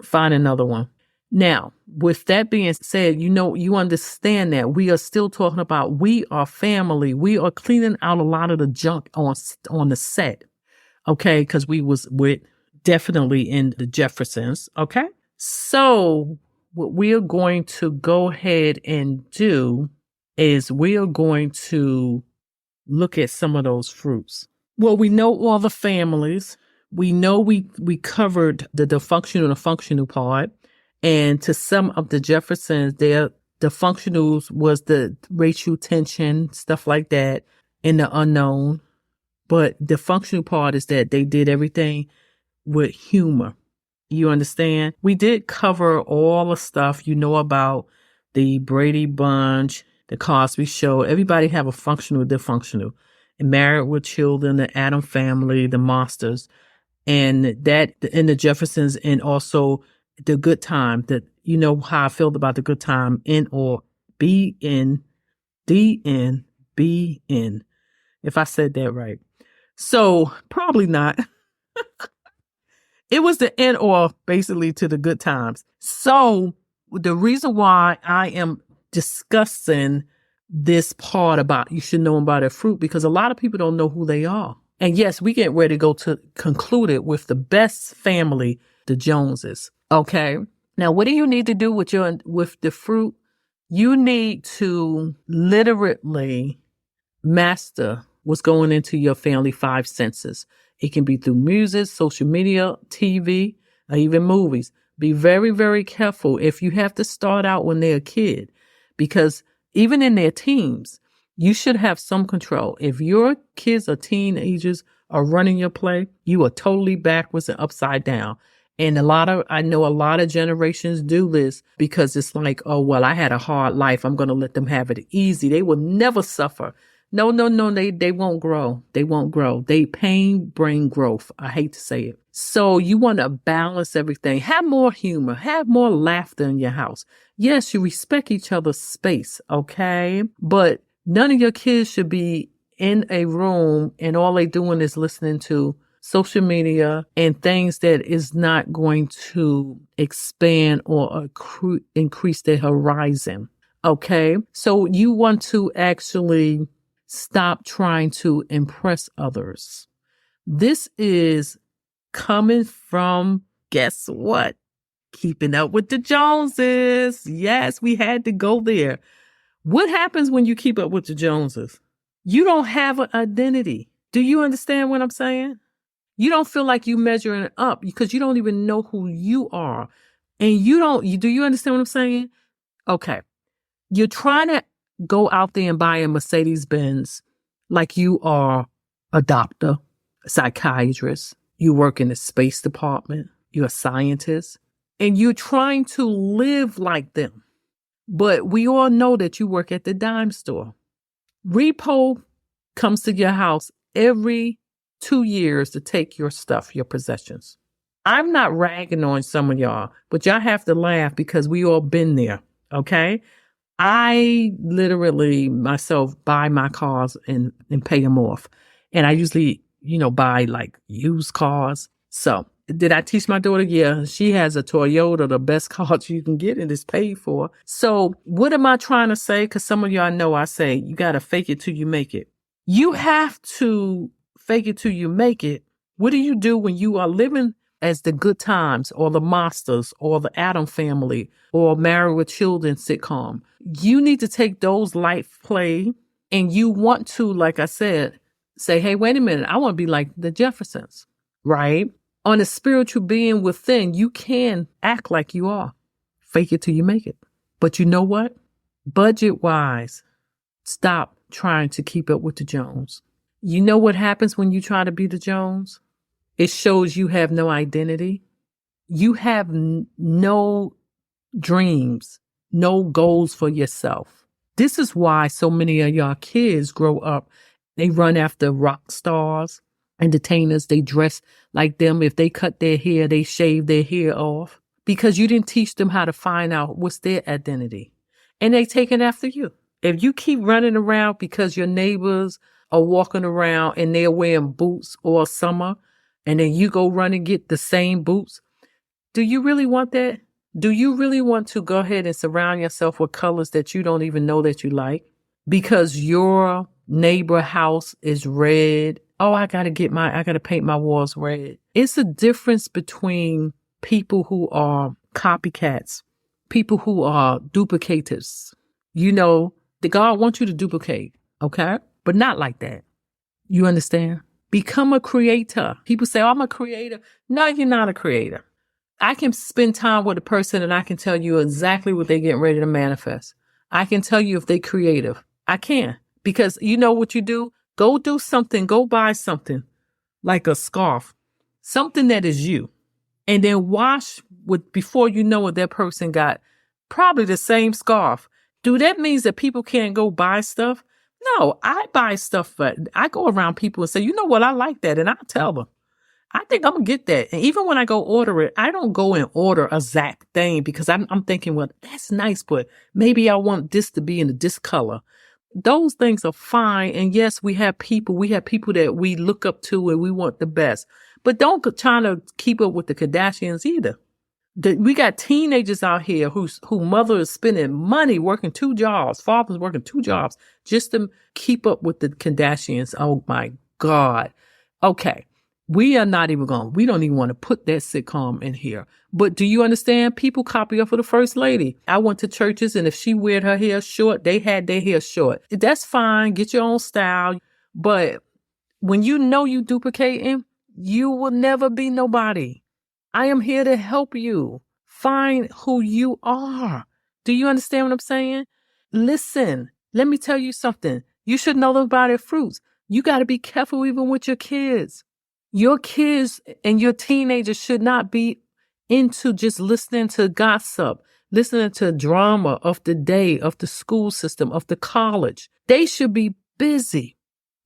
Find another one. Now, with that being said, you understand that we are still talking about we are family. We are cleaning out a lot of the junk on the set. Okay. Cause we was definitely in the Jeffersons. Okay. So what we are going to go ahead and do is we are going to look at some of those fruits. Well, we know all the families. We know we covered the functional part. And to some of the Jeffersons, the functionals was the racial tension, stuff like that, and the unknown. But the functional part is that they did everything with humor. You understand? We did cover all the stuff about the Brady Bunch, the Cosby Show. Everybody have a functional, dysfunctional. Married with Children, the Adam Family, the Monsters, and that in the Jeffersons, and also the Good Time. That how I felt about the Good Time. N or B N D N B N. If I said that right, so probably not. It was the N or basically to the Good Times. So the reason why I am discussing this part about you should know about their fruit, because a lot of people don't know who they are. And yes, we get ready to go to conclude it with the best family, the Joneses. Okay. Now, what do you need to do with the fruit? You need to literally master what's going into your family 5 senses. It can be through music, social media, TV, or even movies. Be very, very careful if you have to start out when they're a kid, because even in their teens, you should have some control. If your kids or teenagers are running your play, you are totally backwards and upside down. And I know a lot of generations do this because it's like, oh, well, I had a hard life. I'm going to let them have it easy. They will never suffer. No. They won't grow. They won't grow. Pain bring growth. I hate to say it. So you want to balance everything. Have more humor. Have more laughter in your house. Yes, you respect each other's space. Okay. But none of your kids should be in a room and all they doing is listening to social media and things that is not going to expand or increase their horizon. Okay. So you want to actually stop trying to impress others. This is coming from, guess what? Keeping up with the Joneses. Yes, we had to go there. What happens when you keep up with the Joneses? You don't have an identity. Do you understand what I'm saying? You don't feel like you measuring up because you don't even know who you are. And do you understand what I'm saying? Okay. You're trying to go out there and buy a Mercedes Benz like you are a doctor, a psychiatrist, you work in the space department, you're a scientist, and you're trying to live like them. But we all know that you work at the dime store. Repo comes to your house every 2 years to take your stuff, your possessions. I'm not ragging on some of y'all, but y'all have to laugh because we all been there, okay? I literally myself buy my cars and pay them off. And I usually, buy like used cars. So did I teach my daughter? Yeah, she has a Toyota, the best car you can get, and it's paid for. So what am I trying to say? Because some of y'all know I say you got to fake it till you make it. You have to fake it till you make it. What do you do when you are living as the Good Times or the Monsters or the Addams Family or Married with Children sitcom? You need to take those life play and you want to, like I said, say, hey, wait a minute, I want to be like the Jeffersons, right? On a spiritual being within, you can act like you are. Fake it till you make it. But you know what? Budget-wise, stop trying to keep up with the Jones. You know what happens when you try to be the Jones? It shows you have no identity. You have no dreams, no goals for yourself. This is why so many of y'all kids grow up. They run after rock stars, entertainers. They dress like them. If they cut their hair, they shave their hair off because you didn't teach them how to find out what's their identity. And they take it after you. If you keep running around because your neighbors are walking around and they're wearing boots all summer, and then you go run and get the same boots, do you really want that? Do you really want to go ahead and surround yourself with colors that you don't even know that you like? Because your neighbor house is red. Oh, I got to paint my walls red. It's a difference between people who are copycats, people who are duplicators. The God wants you to duplicate, okay? But not like that. You understand? Become a creator. People say, oh, I'm a creator. No, you're not a creator. I can spend time with a person and I can tell you exactly what they're getting ready to manifest. I can tell you if they're creative. I can. Because you know what you do? Go do something. Go buy something like a scarf. Something that is you. And then before you know it, that person got probably the same scarf. Do that means that people can't go buy stuff? No, I buy stuff, but I go around people and say, you know what? I like that. And I tell them. I think I'm going to get that. And even when I go order it, I don't go and order a exact thing because I'm thinking, well, that's nice, but maybe I want this to be in this color. Those things are fine. And yes, we have people that we look up to and we want the best. But don't try to keep up with the Kardashians either. We got teenagers out here whose mother is spending money working 2 jobs, father's working 2 jobs just to keep up with the Kardashians. Oh my God. Okay. We don't even want to put that sitcom in here. But do you understand? People copy her for the first lady. I went to churches and if she wore her hair short, they had their hair short. That's fine. Get your own style. But when you know you duplicating, you will never be nobody. I am here to help you find who you are. Do you understand what I'm saying? Listen, let me tell you something. You should know them by their fruits. You got to be careful even with your kids. Your kids and your teenagers should not be into just listening to gossip, listening to drama of the day, of the school system, of the college. They should be busy.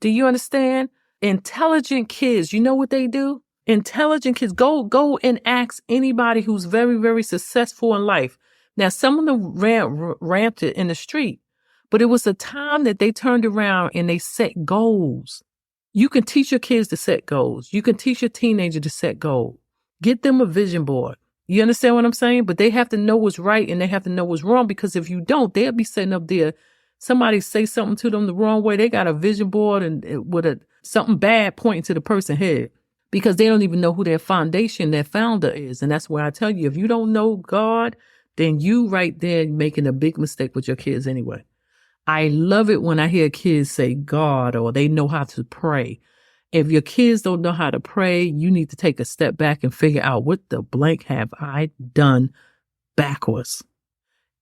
Do you understand? Intelligent kids, you know what they do? Intelligent kids, go and ask anybody who's very, very successful in life. Now, some of them ramped it in the street, but it was a time that they turned around and they set goals. You can teach your kids to set goals. You can teach your teenager to set goals. Get them a vision board. You understand what I'm saying? But they have to know what's right and they have to know what's wrong, because if you don't, they'll be sitting up there. Somebody say something to them the wrong way. They got a vision board and with something bad pointing to the person's head, because they don't even know who their foundation, their founder is. And that's where I tell you, if you don't know God, then you right there making a big mistake with your kids anyway. I love it when I hear kids say God or they know how to pray. If your kids don't know how to pray, you need to take a step back and figure out, what the blank have I done backwards?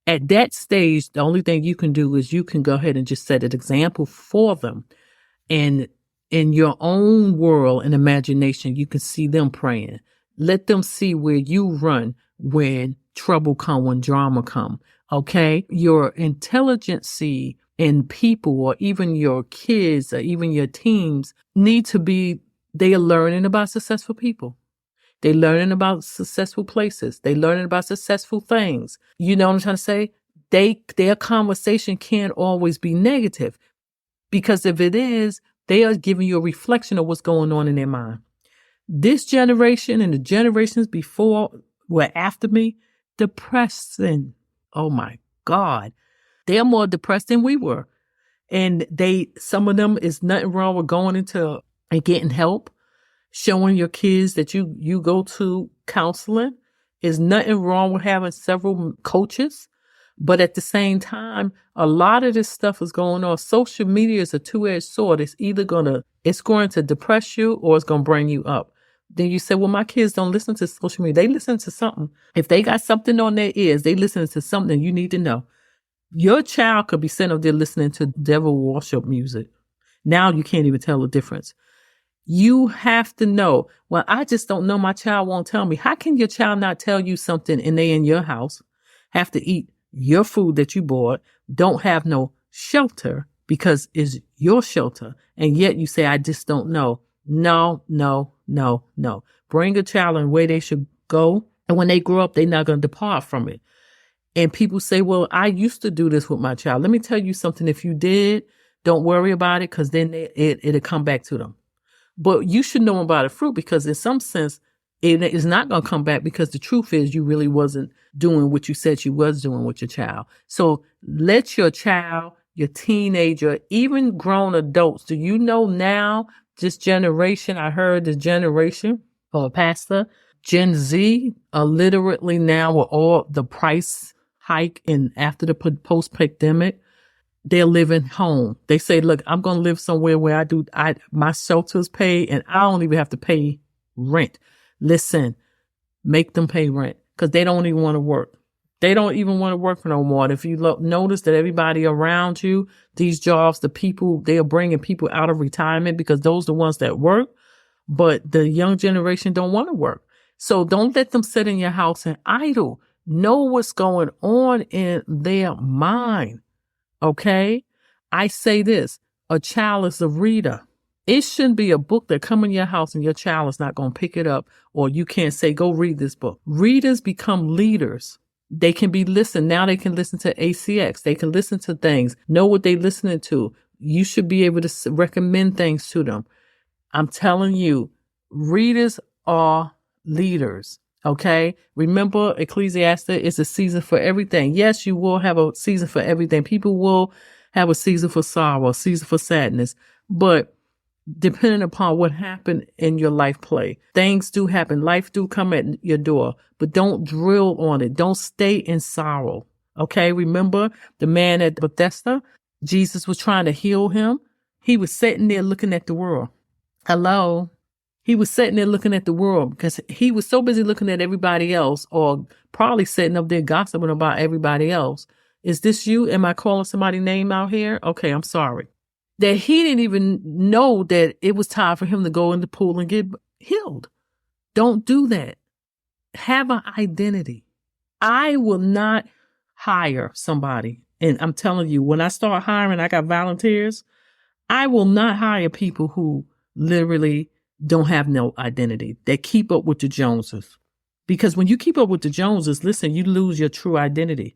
At that stage, the only thing you can do is you can go ahead and just set an example for them. And in your own world and imagination, you can see them praying. Let them see where you run when trouble come, when drama come. Okay? Your intelligence in people, or even your kids, or even your teams, need to be, they are learning about successful people. They learning about successful places. They learning about successful things. You know what I'm trying to say? Their conversation can't always be negative, because if it is, they are giving you a reflection of what's going on in their mind. This generation and the generations before were after me, depressing. Oh my God. They're more depressed than we were. And some of them, is nothing wrong with going into and getting help, showing your kids that you go to counseling. Is nothing wrong with having several coaches. But at the same time, a lot of this stuff is going on. Social media is a two-edged sword. It's going to depress you or it's going to bring you up. Then you say, well, my kids don't listen to social media. They listen to something. If they got something on their ears, they listen to something you need to know. Your child could be sitting up there listening to devil worship music. Now you can't even tell the difference. You have to know. Well, I just don't know. My child won't tell me. How can your child not tell you something and they in your house, have to eat your food that you bought, don't have no shelter because it's your shelter, and yet you say, I just don't know. No. Bring a child in where they should go, and when they grow up, they're not going to depart from it. And people say, well, I used to do this with my child. Let me tell you something. If you did, don't worry about it, because then it'll come back to them. But you should know about the fruit, because in some sense, it is not going to come back, because the truth is you really wasn't doing what you said you was doing with your child. So let your child, your teenager, even grown adults, do you know now, this generation, I heard this generation, or a pastor, Gen Z are literally now, with all the price hike and after the post-pandemic, they're living home. They say, look, I'm going to live somewhere where my shelter's paid and I don't even have to pay rent. Listen, make them pay rent, because they don't even want to work. They don't even want to work for no more. And if you notice that everybody around you, these jobs, the people, they are bringing people out of retirement, because those are the ones that work. But the young generation don't want to work. So don't let them sit in your house and idle. Know what's going on in their mind. Okay? I say this, a child is a reader. It shouldn't be a book that come in your house and your child is not going to pick it up, or you can't say, go read this book. Readers become leaders. They can be listened. Now they can listen to ACX. They can listen to things, know what they're listening to. You should be able to recommend things to them. I'm telling you, readers are leaders. Okay. Remember, Ecclesiastes is a season for everything. Yes, you will have a season for everything. People will have a season for sorrow, a season for sadness, but depending upon what happened in your life play, things do happen. Life do come at your door, but don't drill on it. Don't stay in sorrow. Okay. Remember the man at Bethesda? Jesus was trying to heal him. He was sitting there looking at the world. Hello. He was sitting there looking at the world because he was so busy looking at everybody else, or probably sitting up there gossiping about everybody else. Is this you? Am I calling somebody's name out here? Okay, I'm sorry. That he didn't even know that it was time for him to go in the pool and get healed. Don't do that. Have an identity. I will not hire somebody. And I'm telling you, when I start hiring, I got volunteers. I will not hire people who literally don't have no identity. They keep up with the Joneses. Because when you keep up with the Joneses, listen, you lose your true identity.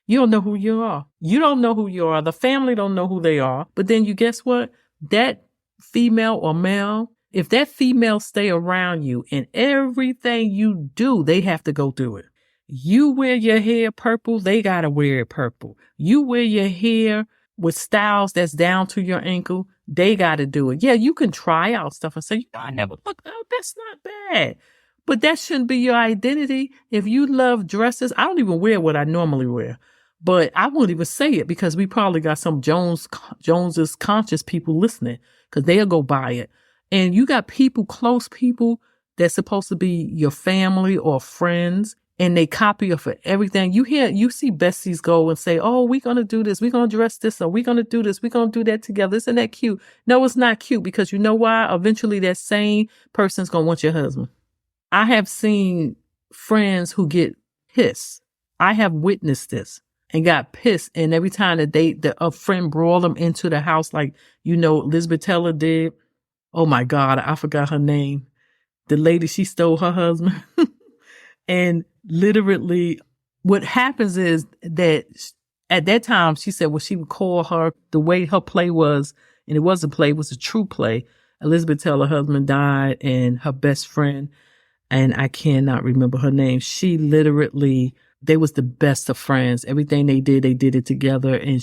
You don't know who you are. You don't know who you are. The family don't know who they are. But then you guess what? That female or male If that female stay around you and everything you do, they have to go through it. You wear your hair purple, they got to wear it purple. You wear your hair with styles that's down to your ankle, they got to do it. Yeah, you can try out stuff and say, I never look, oh, that's not bad. But that shouldn't be your identity. If you love dresses, I don't even wear what I normally wear. But I won't even say it because we probably got some Joneses conscious people listening because they'll go buy it. And you got people, close people that's supposed to be your family or friends, and they copy it for everything. You see besties go and say, oh, we're going to do this. We're going to dress this, or we're going to do this. We're going to do that together. Isn't that cute? No, it's not cute because you know why? Eventually that same person's going to want your husband. I have seen friends who get pissed. I have witnessed this and got pissed. And every time that a friend brought them into the house, like, Elizabeth Taylor did. Oh my God, I forgot her name. The lady, she stole her husband. And literally what happens is that at that time, she said, she would call her, the way her play was, and it was a play, it was a true play. Elizabeth Taylor, her husband died, and her best friend, and I cannot remember her name. She literally, they was the best of friends. Everything they did it together. And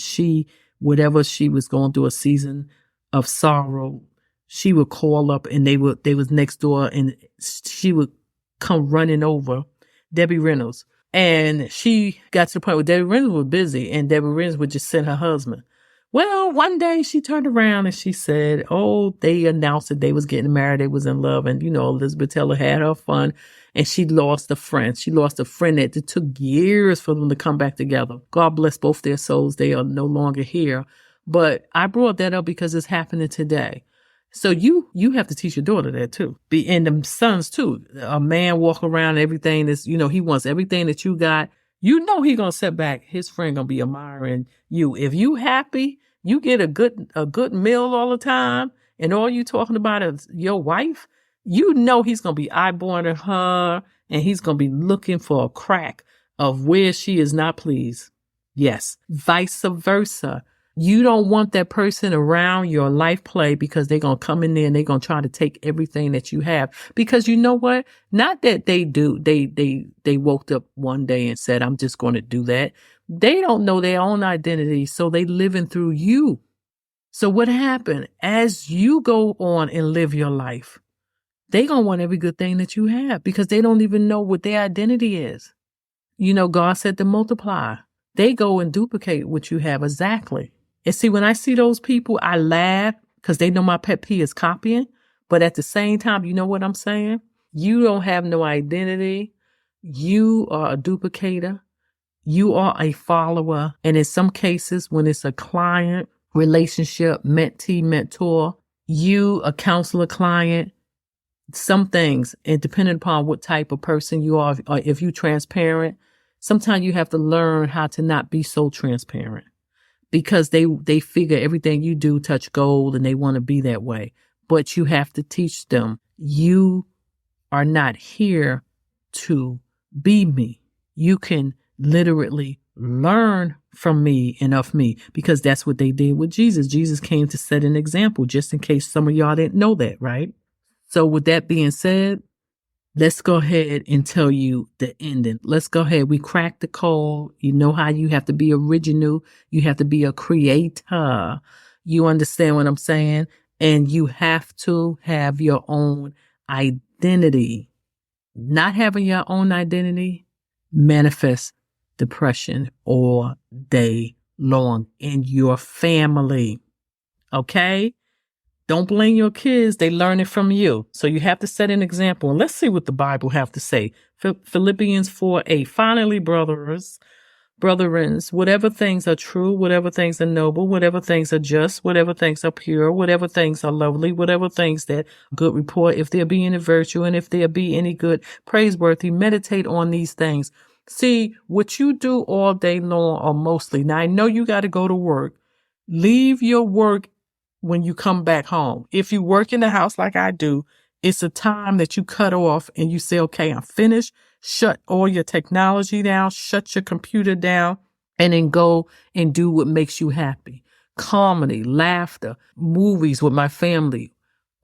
whatever she was going through a season of sorrow, she would call up and they was next door and she would come running over Debbie Reynolds. And she got to the point where Debbie Reynolds was busy and Debbie Reynolds would just send her husband. Well, one day she turned around and she said, they announced that they was getting married. They was in love. And, Elizabeth Taylor had her fun and she lost a friend. She lost a friend that it took years for them to come back together. God bless both their souls. They are no longer here. But I brought that up because it's happening today. So you have to teach your daughter that too. And them sons too. A man walk around everything that's, he wants everything that you got. He gonna sit back. His friend gonna be admiring you. If you happy, you get a good meal all the time, and all you talking about is your wife. He's gonna be eyeballing her, and he's gonna be looking for a crack of where she is not pleased. Yes, vice versa. You don't want that person around your life play because they're going to come in there and they're going to try to take everything that you have. Because you know what? Not that they do. They woke up one day and said, I'm just going to do that. They don't know their own identity. So they living through you. So what happened? As you go on and live your life, they going to want every good thing that you have because they don't even know what their identity is. God said to multiply. They go and duplicate what you have exactly. And see, when I see those people, I laugh because they know my pet peeve is copying. But at the same time, you know what I'm saying? You don't have no identity. You are a duplicator. You are a follower. And in some cases, when it's a client relationship, mentee, mentor, you a counselor client, some things, and depending upon what type of person you are, or if you're transparent, sometimes you have to learn how to not be so transparent. Because they figure everything you do touch gold and they want to be that way. But you have to teach them, you are not here to be me. You can literally learn from me and of me because that's what they did with Jesus. Jesus came to set an example, just in case some of y'all didn't know that, right? So with that being said, let's go ahead and tell you the ending. Let's go ahead. We cracked the code. You know how you have to be original. You have to be a creator. You understand what I'm saying? And you have to have your own identity. Not having your own identity manifests depression all day long in your family. Okay? Don't blame your kids. They learn it from you. So you have to set an example. And let's see what the Bible have to say. Philippians 4:8. Finally, brethrens, whatever things are true, whatever things are noble, whatever things are just, whatever things are pure, whatever things are lovely, whatever things that good report, if there be any virtue and if there be any good praiseworthy, meditate on these things. See, what you do all day long or mostly. Now, I know you got to go to work. Leave your work when you come back home. If you work in the house like I do, it's a time that you cut off and you say, okay, I'm finished. Shut all your technology down, shut your computer down, and then go and do what makes you happy. Comedy, laughter, movies with my family,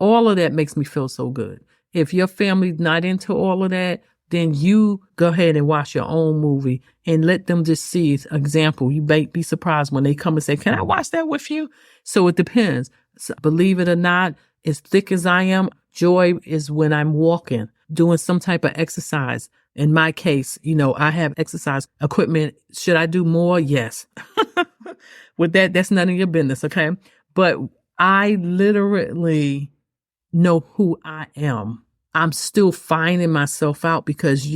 All of that makes me feel so good. If your family's not into all of that, then you go ahead and watch your own movie and let them just see. Example, you may be surprised when they come and say, can I watch that with you? So it depends. So, believe it or not, as thick as I am, joy is when I'm walking, doing some type of exercise. In my case, I have exercise equipment. Should I do more? Yes. With that's none of your business, okay? But I literally know who I am. I'm still finding myself out because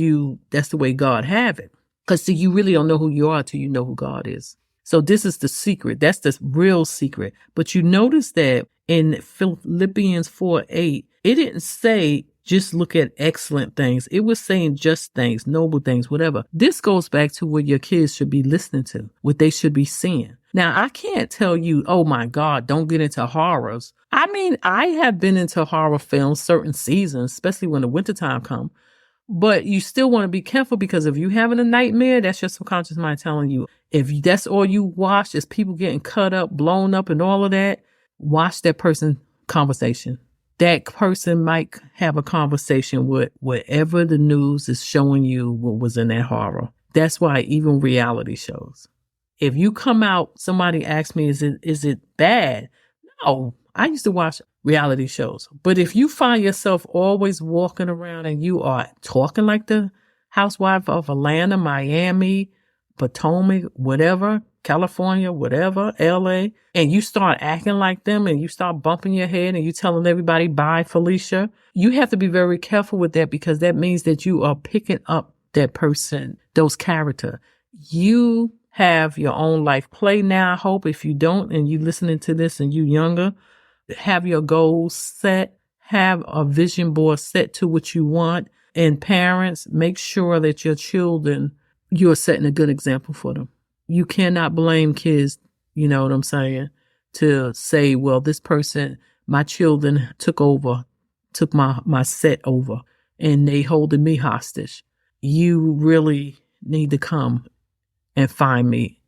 that's the way God have it. Because see, you really don't know who you are till you know who God is. So this is the secret. That's the real secret. But you notice that in Philippians 4:8, it didn't say just look at excellent things. It was saying just things, noble things, whatever. This goes back to what your kids should be listening to, what they should be seeing. Now, I can't tell you, oh my God, don't get into horrors. I mean, I have been into horror films certain seasons, especially when the wintertime comes. But you still want to be careful because if you're having a nightmare, that's your subconscious mind telling you. If that's all you watch is people getting cut up, blown up and all of that, watch that person's conversation. That person might have a conversation with whatever the news is showing you what was in that horror. That's why even reality shows. If you come out, somebody asks me, is it bad? No, I used to watch reality shows. But if you find yourself always walking around and you are talking like the housewife of Atlanta, Miami, Potomac, whatever, California, whatever, LA, and you start acting like them and you start bumping your head and you telling everybody, bye, Felicia, you have to be very careful with that because that means that you are picking up that person, those character. You have your own life. Play now. I hope if you don't and you listening to this and you younger, have your goals set, have a vision board set to what you want. And parents, make sure that your children, you're setting a good example for them. You cannot blame kids, you know what I'm saying, to say, well, this person, my children took my set over and they holding me hostage. You really need to come and find me.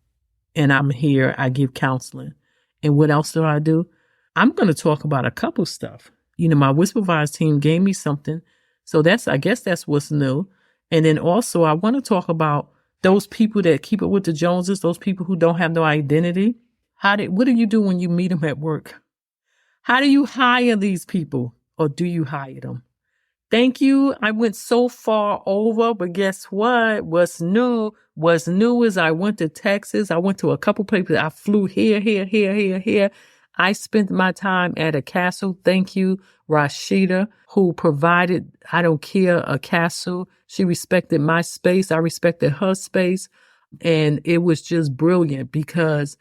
And I'm here. I give counseling. And what else do I do? I'm going to talk about a couple stuff. My Whisper Vibes team gave me something. So I guess that's what's new. And then also I want to talk about those people that keep up with the Joneses, those people who don't have no identity. What do you do when you meet them at work? How do you hire these people or do you hire them? Thank you. I went so far over, but guess what? What's new? What's new is I went to Texas. I went to a couple places. I flew here. I spent my time at a castle. Thank you, Rashida, who provided, I don't care, a castle. She respected my space. I respected her space. And it was just brilliant because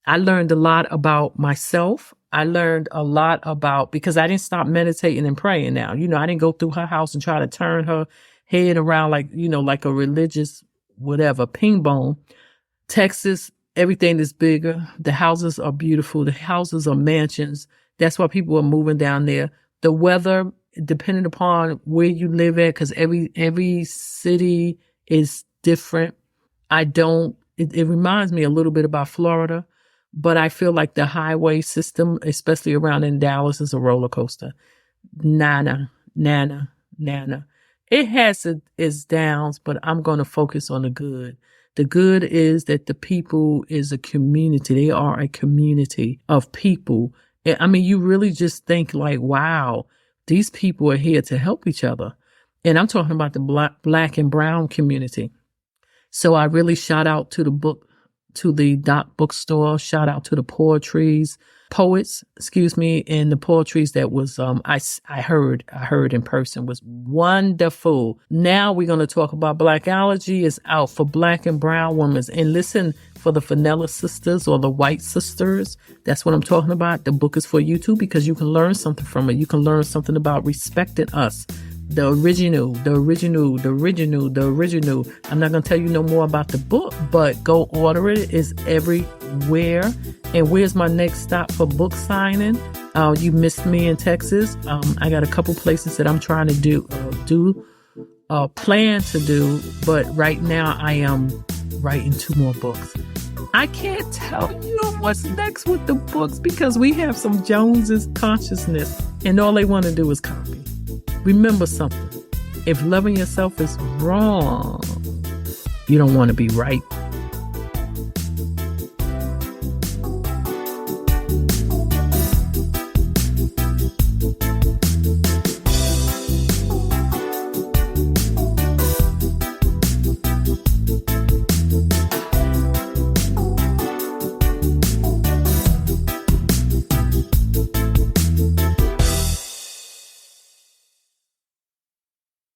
I learned a lot about myself. I learned a lot because I didn't stop meditating and praying now. I didn't go through her house and try to turn her head around like a religious, whatever, ping pong. Texas, everything is bigger. The houses are beautiful. The houses are mansions. That's why people are moving down there. The weather, depending upon where you live at, because every city is different. It reminds me a little bit about Florida. But I feel like the highway system, especially around in Dallas, is a roller coaster. Nana. It has its downs, but I'm going to focus on the good. The good is that the people is a community. They are a community of people. I mean, you really just think like, wow, these people are here to help each other. And I'm talking about the black and brown community. So I really shout out to the Doc bookstore, shout out to the poets, and the poetry that was, I heard in person was wonderful. Now we're going to talk about Blackology is out for black and brown women. And listen, for the Vanilla sisters or the white sisters, that's what I'm talking about. The book is for you too, because you can learn something from it. You can learn something about respecting us. The original. I'm not going to tell you no more about the book, but go order it. It's everywhere. And where's my next stop for book signing? You missed me in Texas. I got a couple places that I'm trying to plan to do, but right now I am writing 2 more books. I can't tell you what's next with the books because we have some Joneses consciousness and all they want to do is copy. Remember something. If loving yourself is wrong, you don't want to be right